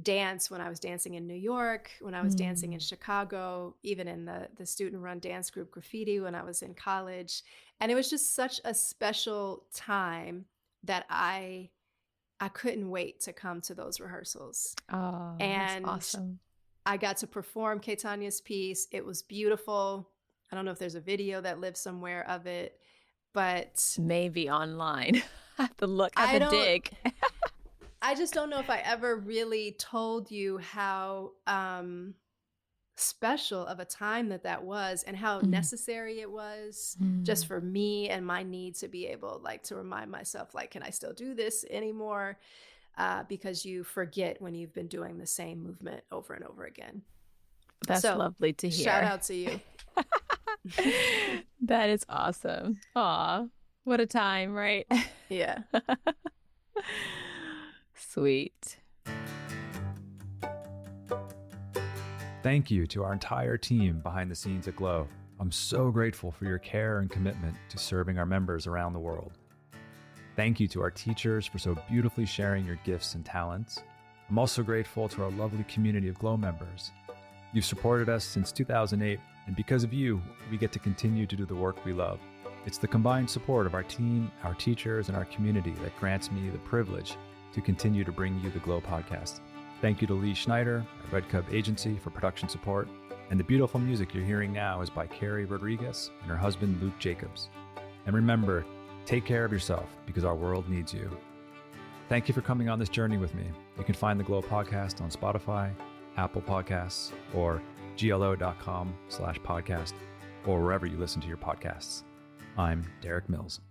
S1: dance when I was dancing in New York, when I was dancing in Chicago, even in the student-run dance group Graffiti when I was in college. And it was just such a special time that I couldn't wait to come to those rehearsals.
S4: Oh,
S1: and
S4: that's awesome.
S1: I got to perform Khetanya's piece. It was beautiful. I don't know if there's a video that lives somewhere of it, but
S4: maybe online. I have to look, I have to dig.
S1: I just don't know if I ever really told you how special of a time that was, and how necessary it was just for me and my need to be able, like, to remind myself, like, can I still do this anymore? Because you forget when you've been doing the same movement over and over again.
S4: That's lovely to hear.
S1: Shout out to you.
S4: That is awesome. Aw, what a time, right?
S1: Yeah.
S4: Sweet.
S2: Thank you to our entire team behind the scenes at Glow. I'm so grateful for your care and commitment to serving our members around the world. Thank you to our teachers for so beautifully sharing your gifts and talents. I'm also grateful to our lovely community of Glow members. You've supported us since 2008, and because of you, we get to continue to do the work we love. It's the combined support of our team, our teachers, and our community that grants me the privilege to continue to bring you the Glow podcast. Thank you to Lee Schneider, our Red Cub agency, for production support. And the beautiful music you're hearing now is by Carrie Rodriguez and her husband, Luke Jacobs. And remember, take care of yourself because our world needs you. Thank you for coming on this journey with me. You can find the Glow podcast on Spotify, Apple Podcasts, or glo.com/podcast, or wherever you listen to your podcasts. I'm Derek Mills.